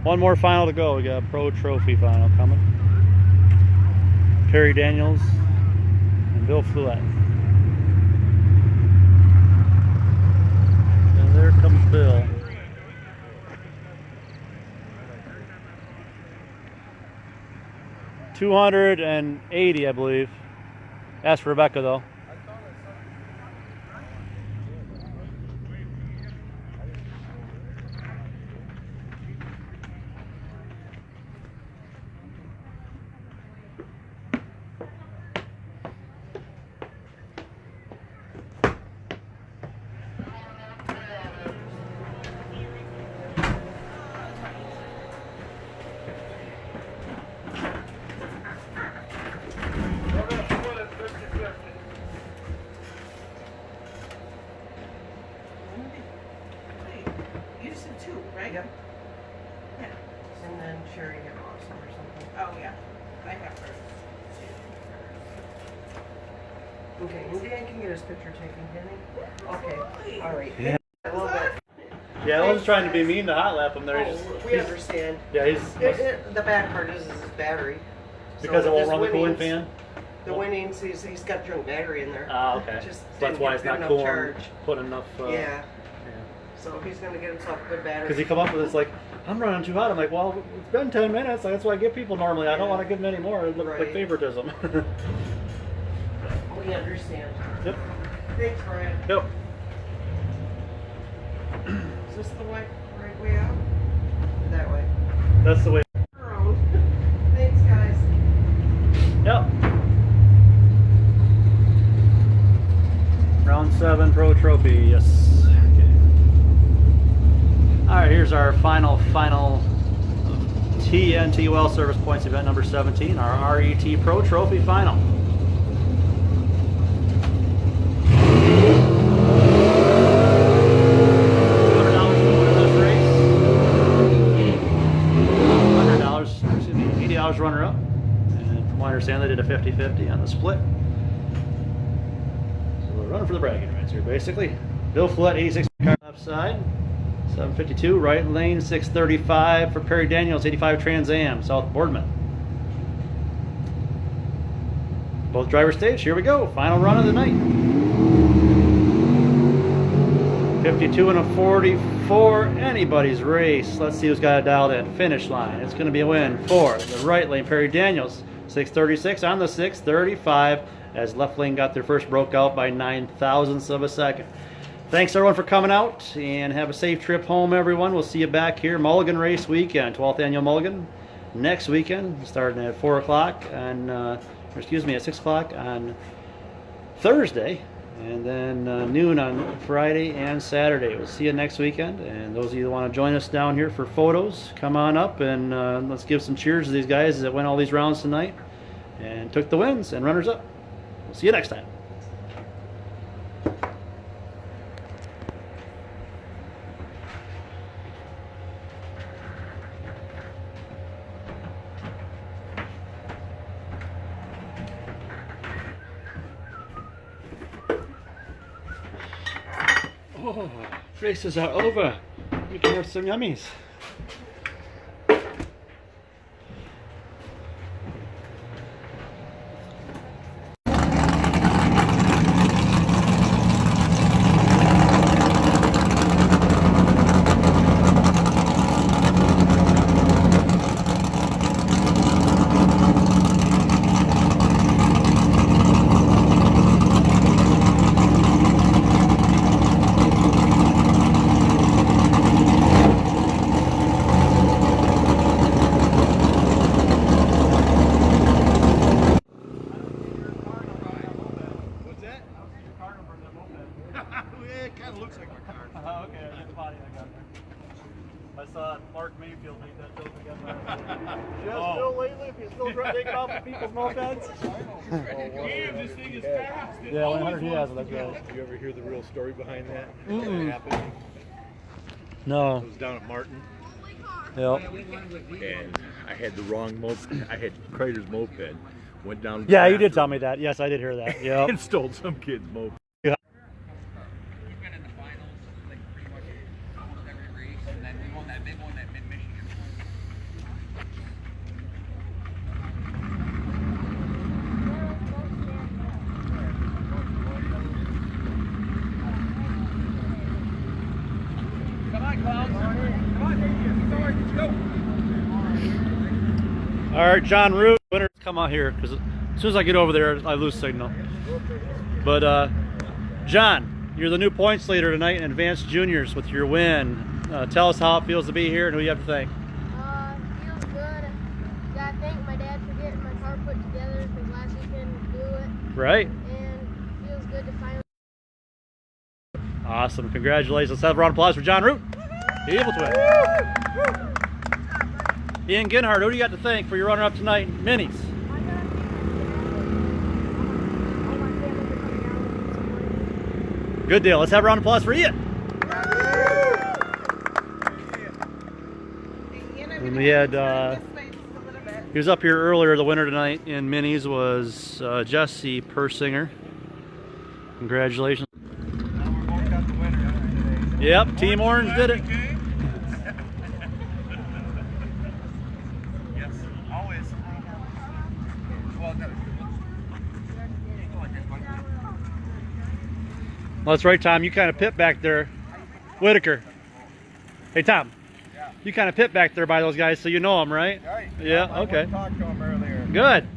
One more final to go. We got a Pro Trophy final coming. Perry Daniels and Bill Fluette. And there comes Bill. $280, I believe. Ask Rebecca though. You said two, right? Yep. Yeah. And then Sherry had lost some or something. Oh, yeah. I have hers. Okay, and Dan can get his picture taken, can he? Okay, Absolutely. all right. Yeah. I love it. Yeah, I wasn't trying to be mean to hot lap him there. Oh, we understand. Yeah, he's The bad part is his battery. because So it won't his run the cooling winnings- fan. The winnings, he's got junk battery in there. Ah, okay. Just So that's didn't why get it's not enough cooling. charge. Put enough. Yeah, so he's gonna get himself a good battery. Because he come up with this like, I'm running too hot. I'm like, well, it's been 10 minutes. That's what I give people normally. I don't want to give them any more. It looks like Right. favoritism. We understand. Yep. Thanks, Brian. Yep. Is this the right way out? Or that way? That's the way. Our own. Thanks, guys. Yep. Round 7 Pro Trophy. Yes. Okay. All right. Here's our final TNT Well Service Points event number 17. Our RET Pro Trophy final. Runner up, and from what I understand, they did a 50-50 on the split. So we're running for the bragging rights here, basically. Bill Fluette, 86 car left side, 752 right lane, 635 for Perry Daniels, 85 Trans Am, South Boardman. Both drivers stage. Here we go. Final run of the night. 52 and a 44, anybody's race. Let's see who's got it dialed in. Finish line. It's going to be a win for the right lane, Perry Daniels. 636 on the 635 as left lane got their first broke out by 9 thousandths of a second. Thanks everyone for coming out, and have a safe trip home, everyone. We'll see you back here Mulligan Race Weekend, 12th Annual Mulligan, next weekend, starting at 4 o'clock on, at 6 o'clock on Thursday, and then noon on Friday and Saturday. We'll see you next weekend, and those of you that want to join us down here for photos, come on up, and let's give some cheers to these guys that went all these rounds tonight and took the wins and runners up. We'll see you next time. Oh, races are over. We can have some yummies. It kind of looks like my car. Oh, okay. I the body I got there. I saw Mark Mayfield make that joke again. You guys still lately? If you still taking off the people's mopeds? Damn, this thing is fast. Yeah, 100 he has it. That's right. You ever hear the real story behind that? Mm-mm. What happened? No. It was down at Martin, Yep. and I had the wrong moped. I had Crater's moped. Went down. Yeah, you did tell me that. Yes, I did hear that. Yeah. And stole some kid's moped. Yeah. We've been in the finals like pretty much almost every race, and then we won that big one at Mid-Michigan. Come on, Clouds. Come on, let's go. All right, John Root, winner, come out here, because as soon as I get over there, I lose signal. But John, you're the new points leader tonight in Advanced Juniors with your win. Tell us how it feels to be here and who you have to thank. Feels good. Gotta thank my dad for getting my car put together, because last weekend blew it. Right. And feels good to finally. Awesome. Congratulations. Let's have a round of applause for John Root, the Evil Twin. Ian Ginhart, who do you got to thank for your runner-up tonight in minis? Good deal. Let's have a round of applause for Ian. And we had, he was up here earlier. The winner tonight in minis was Jesse Persinger. Congratulations. Yep, Team Orange did it. Yes, always. Well done. Well, that's right, Tom. You kind of pit back there. Whitaker. Hey, Tom. Yeah. You kind of pit back there by those guys, so you know them, right? Right. Yeah, okay. I talked to him earlier. Good.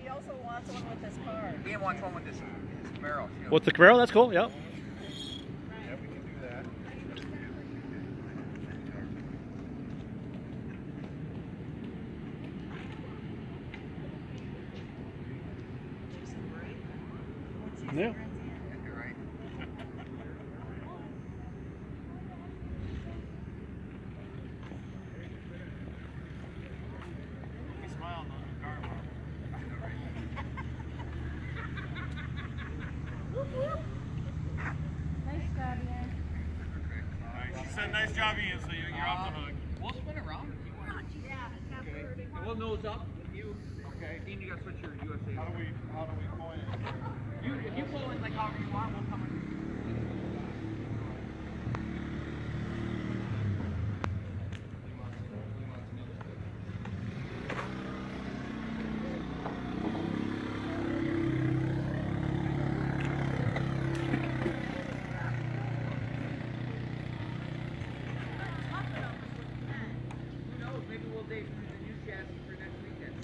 He also wants one with his car. Ian wants one with his Camaro. With the Camaro, that's cool, yep. Yeah, we can do that. Yeah. You're right. He smiled on the car. Nice job, Ian. She said, "Nice job, Ian." So you're off the hook. We'll spin around if you want. Okay. And we'll nose up. You. Okay. Ian, you gotta switch your USA. How do we point it? You, if you pull in like however you want, we'll come in. Who knows? Maybe we'll date the new chassis for next weekend.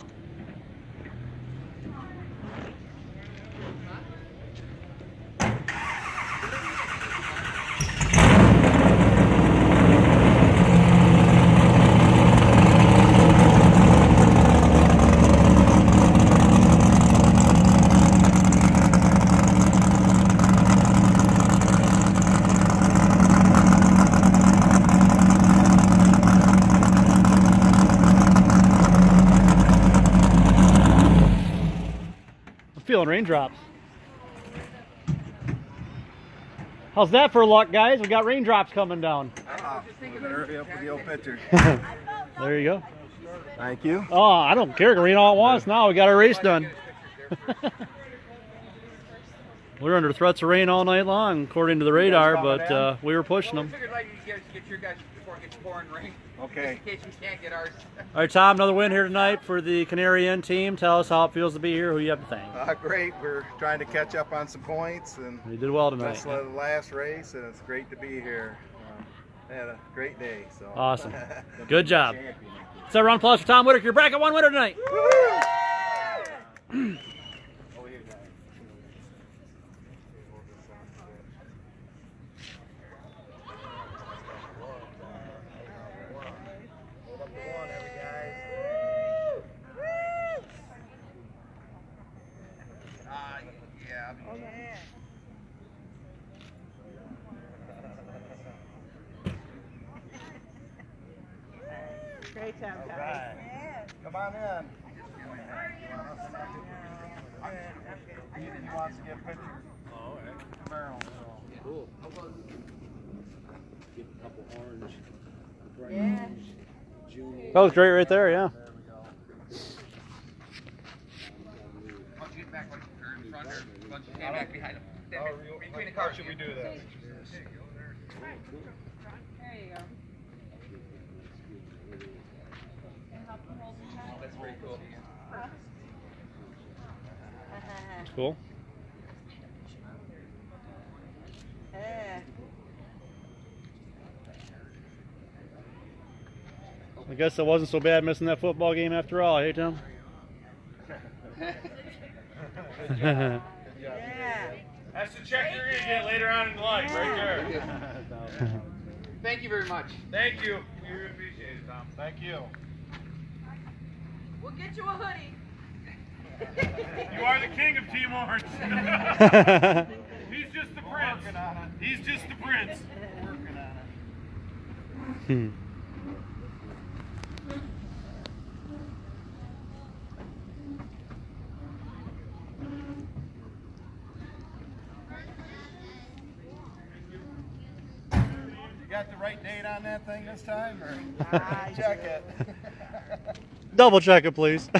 Feeling raindrops. How's that for luck, guys? We got raindrops coming down. Hurry up with the old picture. There you go. Thank you. Oh, I don't care. Rain all at once now. We got our race done. We were under threats of rain all night long, according to the radar, but we were pushing them. We figured like you get your guys before it gets pouring rain. Okay. Just in case we can't get ours. All right, Tom, another win here tonight for the Canary Inn team. Tell us how it feels to be here. Who you have to thank? Great. We're trying to catch up on some points, and You did well tonight. that's the last race, and it's great to be here. I had a great day. So Awesome. Good job. Let's have a round of applause for Tom Whitaker, your bracket 1 winner tonight. Great job, guys. Right. Come on in. He wants to get pictures. Oh, right. Barrel. Cool. Get a couple orange. Yeah. That was great right there, yeah. Once you get back like in front or once you stand back behind them. Between the cars. Should we do that? There you go. That's pretty cool. Cool. Yeah. I guess it wasn't so bad missing that football game after all, hey, Tom? Yeah. That's the check you're going to get later on in life, right there. Thank you very much. Thank you. We really appreciate it, Tom. Thank you. We'll get you a hoodie. You are the king of Team Orange. He's just the prince. He's just the prince. Working on it. Hmm. You got the right date on that thing this time, or check it? Double check it, please.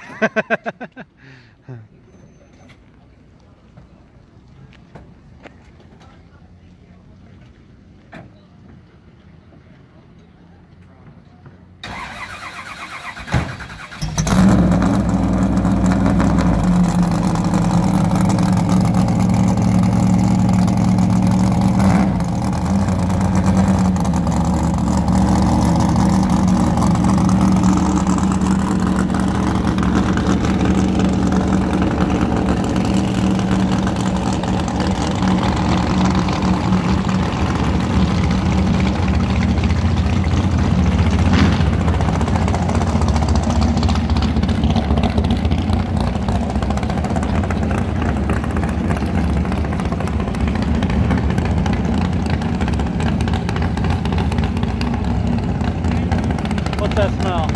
What's that smell?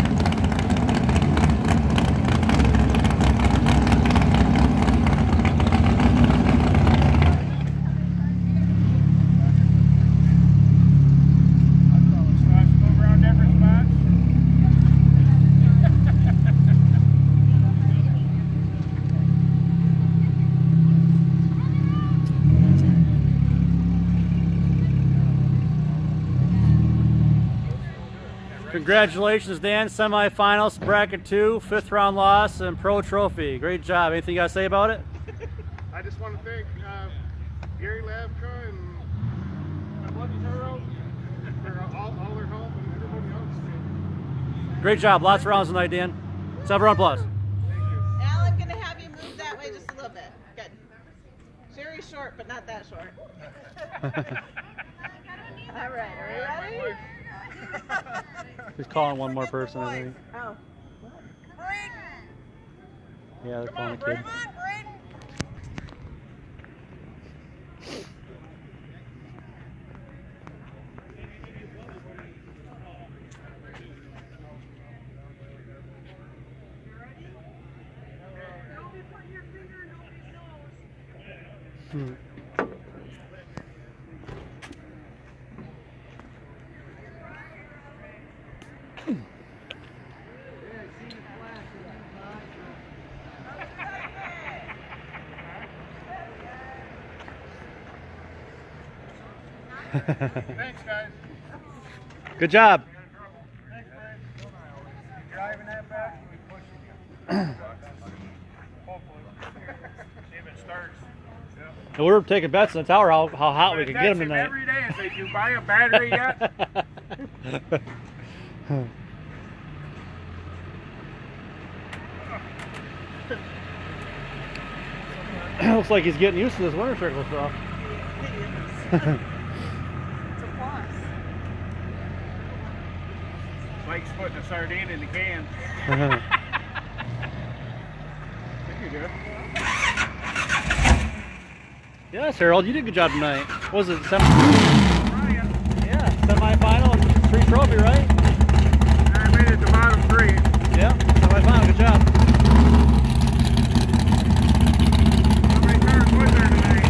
Congratulations, Dan. Semifinals, bracket 2, 5th round loss, and pro trophy. Great job. Anything you got to say about it? I just want to thank Gary Labka and my buddy Harold for all their help and everybody else. Great job. Lots of rounds tonight, Dan. Let's have a round of applause. Al, I'm going to have you move that way just a little bit. Good. Sherry's short, but not that short. All right, are you ready? He's calling one more person, I think. Oh. Yeah, they're calling a kid. Thanks, guys. Good job. Thanks, Brian. You driving that back? We pushing you. Hopefully. If it starts. And we're taking bets in the tower how hot we can get them Him tonight. every day and say, "Did you buy a battery yet?" Looks like he's getting used to this winter circle stuff. It's a plus. Mike's putting a sardine in the can. You're good. Yes, Harold, you did a good job tonight. What was it semi-final and free trophy, right? I made it to bottom 3. Yeah, semi-final. Good job. How many cars was there tonight?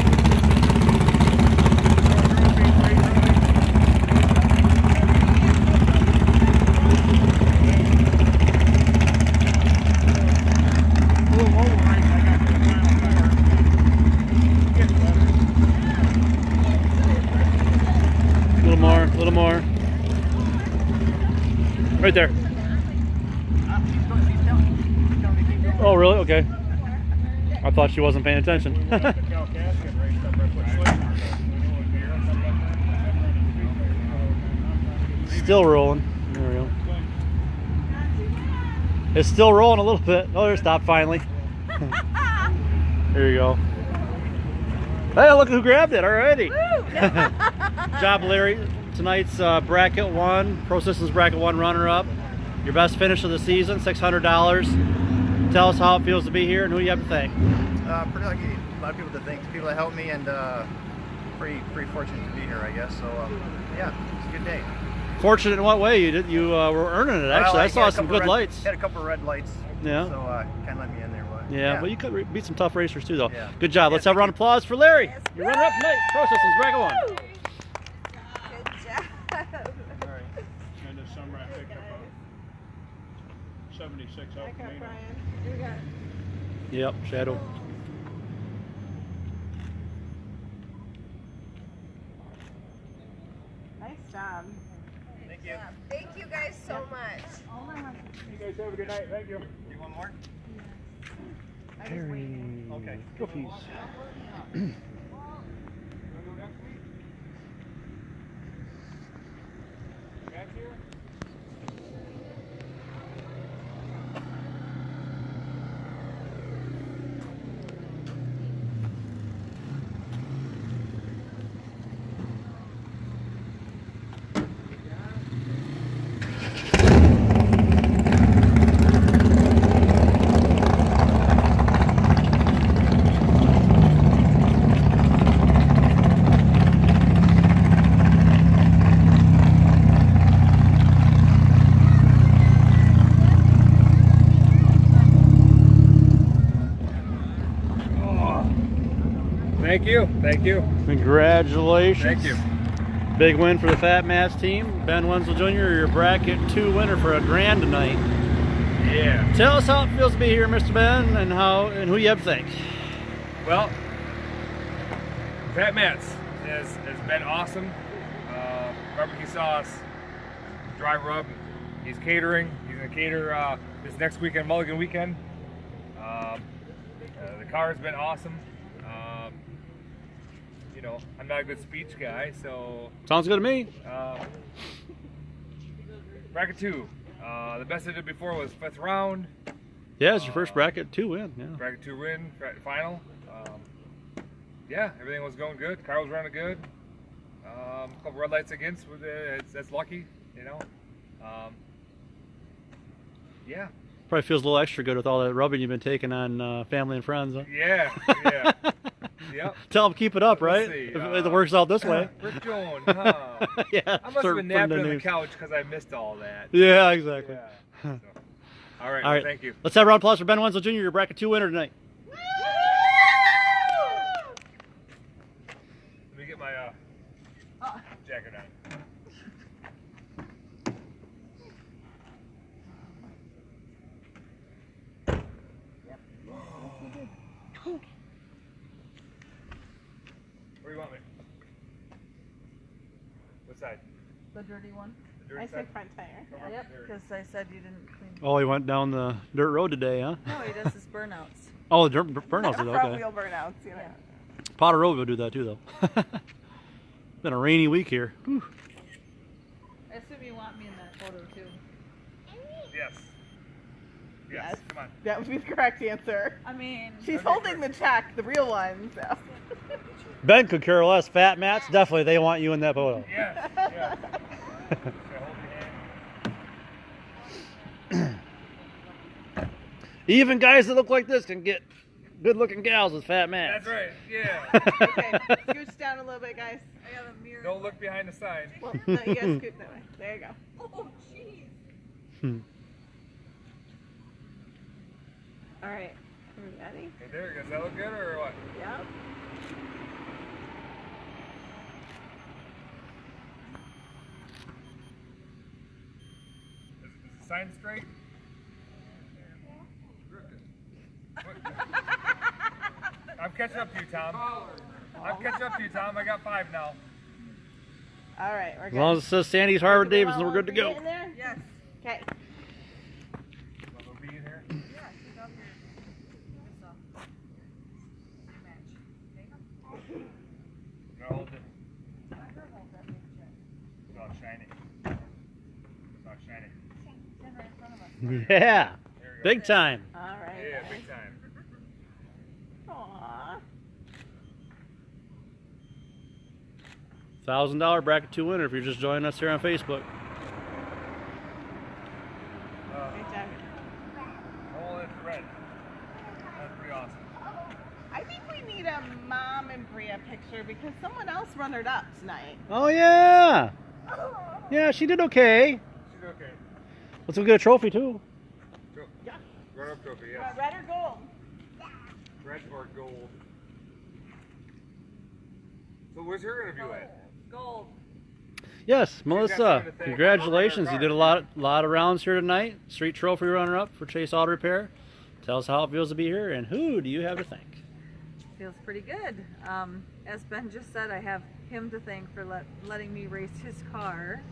A little over, I got to the final 4. Getting better. A little more. Right there. Oh, really? Okay. I thought she wasn't paying attention. Still rolling. There we go. It's still rolling a little bit. Oh, there, stopped finally. There you go. Hey, look who grabbed it already. Good job, Larry. Tonight's bracket 1, Pro Systems bracket 1 runner-up. Your best finish of the season, $600. Tell us how it feels to be here and who you have to thank. Pretty lucky. A lot of people to thank. People that helped me, and pretty fortunate to be here, I guess. So yeah, it's a good day. Fortunate in what way? You were earning it, actually. Well, I saw some good lights. Had a couple of red lights. Yeah. So kind of let me in there. But, yeah, well, you could beat some tough racers too, though. Yeah. Good job. Let's have a round of applause for Larry. Your runner-up tonight, Pro Systems bracket 1. Good job. All right. And this summer I picked up a 76 I up got Camino. Brian. You got Yep, Shadow. nice job. Thank you. Yeah. Thank you guys so much. You guys have a good night. Thank you. You want more? Harry. Okay. Trophies. Back here? Thank you. Thank you. Congratulations. Thank you. Big win for the Fat Mats team. Ben Wenzel Jr., your bracket 2 winner for a grand tonight. Yeah. Tell us how it feels to be here, Mr. Ben, and who you have to thank. Well, Fat Mats has been awesome. Barbecue sauce, dry rub. He's catering. He's gonna cater this next weekend, Mulligan weekend. The car has been awesome. You know, I'm not a good speech guy, so. Sounds good to me. Bracket 2. The best I did before was 5th round. Yeah, it's your first bracket 2 win. Yeah. Bracket 2 win, final. Yeah, everything was going good. Car was running good. A couple red lights against, that's lucky, you know. Yeah. Probably feels a little extra good with all that rubbing you've been taking on family and friends. Huh? Yeah, yeah. Yep. Tell them keep it up, right? See, If it works out this way. Rick Jones, huh? Yeah. I must have start been putting napping the on the news. couch because I missed all that. Yeah, exactly. Yeah. So, all right, All right. thank you. Let's have a round of applause for Ben Wenzel Jr., your bracket 2 winner tonight. jacket on. Where do you want me? What side? The dirty one. The dirty I side? said front tire. Front Yep, tire. because I said you didn't clean. Oh, he went down the dirt road today, huh? No, he does his burnouts. Oh, the burnouts did, Front okay. wheel burnouts, you know. Potter Road will do that too, though. Been a rainy week here. Whew. I assume you want me in that photo too. Yes. Yes. Come on. That would be the correct answer. I mean, she's holding the check, the real one. So. Ben could care less. Fat Mats, definitely they want you in that photo. Yes. Yes. Even guys that look like this can get good-looking gals with fat Mats. That's right. Yeah. Okay, scooch down a little bit, guys. I got a mirror. Don't look behind the sign. Well, no, you gotta scoot that way. There you go. Oh, jeez. All right, are we ready? Hey, there. Does that look good or what? Yep. Is the sign straight? I'm catching up to you, Tom. I'm catching up to you, Tom. I got 5 now. All right, we're As good. long as it says Sandy's Harvard Davidson, we're good to go. In there? Yes. Okay. Will be in here? Yeah, she's up here. No, hold it. It's all shiny. It's all shiny. Yeah, big time. All right. Yeah, big time. Aww. $1,000 bracket 2 winner if you're just joining us here on Facebook. Great job. Oh, it's red. That's pretty awesome. I think we need a mom and Bria picture because someone else runnered up tonight. Oh yeah, yeah, she did okay. She's okay. Let's go get a trophy too. Yeah. Run up trophy, yes. Red or gold? Red or gold. So where's her interview at? Gold. Yes, got Melissa, something to thank congratulations. for You her did a lot of rounds here tonight. Street trophy runner-up for Chase Auto Repair. Tell us how it feels to be here, and who do you have to thank? Feels pretty good. As Ben just said, I have him to thank for letting me race his car.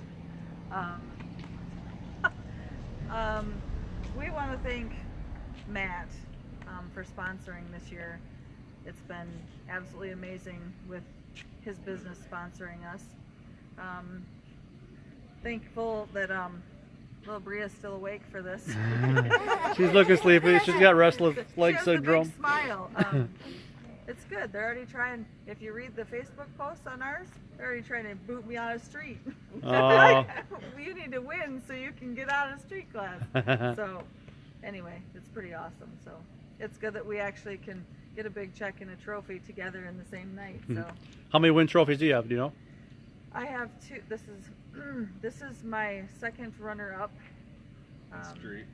We want to thank Matt for sponsoring this year. It's been absolutely amazing with his business sponsoring us. Thankful that little Bria's still awake for this. She's looking sleepy. She's got restless leg she has syndrome. A big smile. It's good. They're already trying. If you read the Facebook posts on ours, they're already trying to boot me out of street. Like, you need to win so you can get out of street class. So, anyway, it's pretty awesome. So, it's good that we actually can get a big check and a trophy together in the same night. So, How many win trophies do you have? Do you know? I have 2. This is my second runner-up. Street.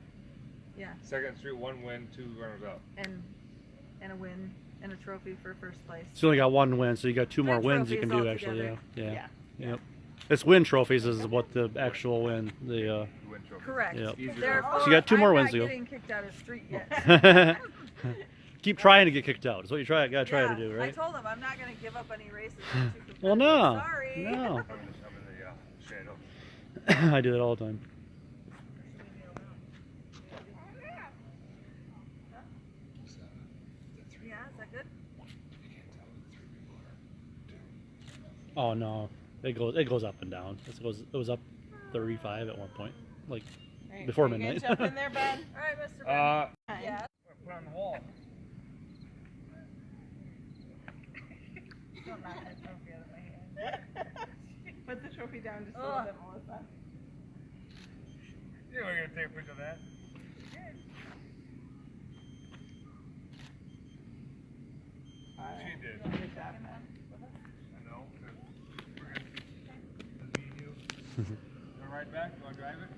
Yeah. Second street, 1 win, 2 runners up. And a win and a trophy for first place. So you only got 1 win, so you got 2 more Three wins you can trophies do actually. Yeah. altogether. Yeah. Yep. It's win trophies is what the actual win. The Win trophy. Correct. Yep. Therefore, So you got 2 more I'm wins not to go. getting kicked out of street yet. Keep trying to get kicked out. Is what you gotta try Yeah, to do, I right? told him I'm not going to give up any races. Well, no. Sorry. No. I'm in the shadow. I do that all the time. Yeah, is that good? Oh no, it goes up and down. It was up 35 at one point, like Right, before are you midnight. gonna jump in there, Ben? All right, Mr. Ben. Yeah. Put on the wall. Don't knock my trophy out of my hand. Put the trophy down just a little bit, Melissa. Yeah, we're gonna take a picture of that. She did. Good job, man. I know. 'Cause we're gonna. That's me and you. You wanna ride back? You wanna drive it?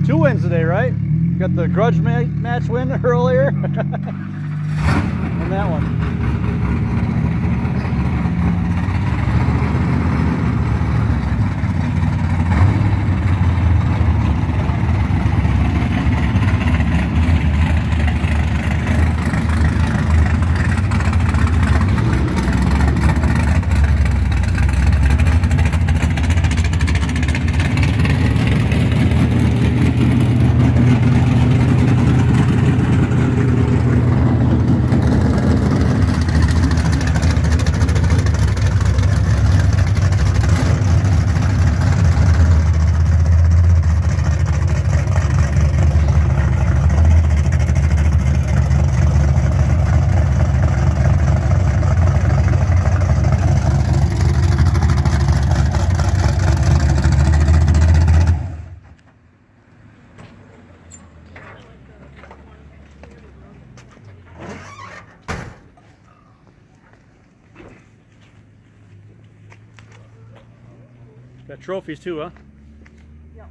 2 wins today, right? Got the grudge match win earlier. And that one. Got trophies too, huh? Yep.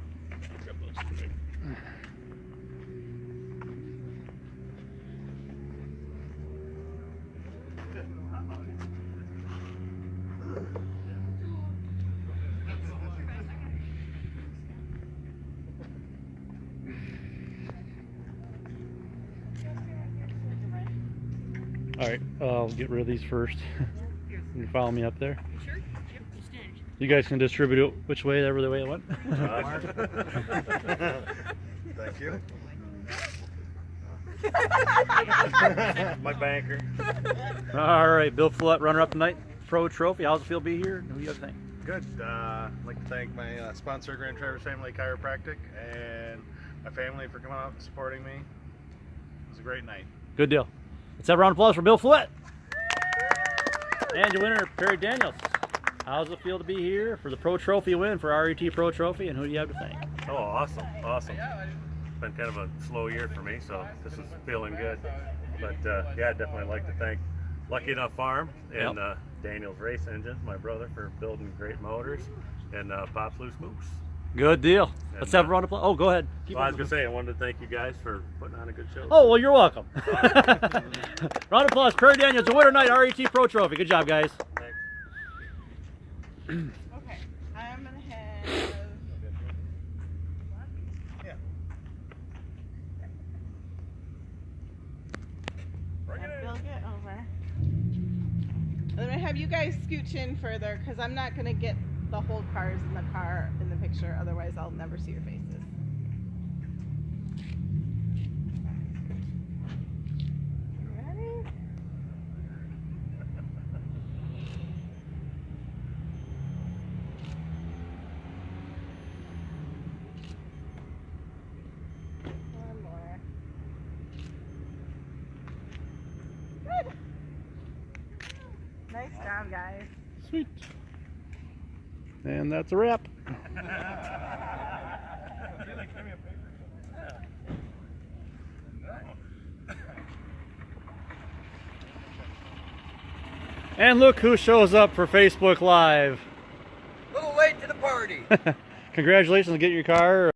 All right, I'll get rid of these first. You can follow me up there. Sure. Yep. Just did. You guys can distribute it which way, ever the way it went. Thank you. My banker. All right, Bill Follett, runner-up tonight, Pro Trophy. How's it feel to be here? Who do you have to thank? Good. I'd like to thank my sponsor, Grand Traverse Family Chiropractic, and my family for coming out and supporting me. It was a great night. Good deal. Let's have a round of applause for Bill Follett. And your winner, Perry Daniels. How's it feel to be here for the Pro Trophy win for RET Pro Trophy, and who do you have to thank? Oh, awesome, awesome. It's been kind of a slow year for me, so this is feeling good. But yeah, I'd definitely like to thank Lucky Enough Farm and Daniels Race Engines, my brother, for building great motors, and Pop's Loose Moose. Good deal. And, Let's have a round of applause. Oh, go ahead. Well, I was going to say, I wanted to thank you guys for putting on a good show. Oh, well, you're welcome. Round of applause. Perry Daniels, the winner tonight, RET Pro Trophy. Good job, guys. Thanks. Okay, I'm gonna have. Yeah. Bill get over. I'm gonna have you guys scooch in further because I'm not gonna get the whole cars in the car in the picture. Otherwise, I'll never see your faces. Ready? One more. Good. Nice job, guys. Sweet. And that's a wrap. And look who shows up for Facebook Live. Little late to the party. Congratulations on getting your car.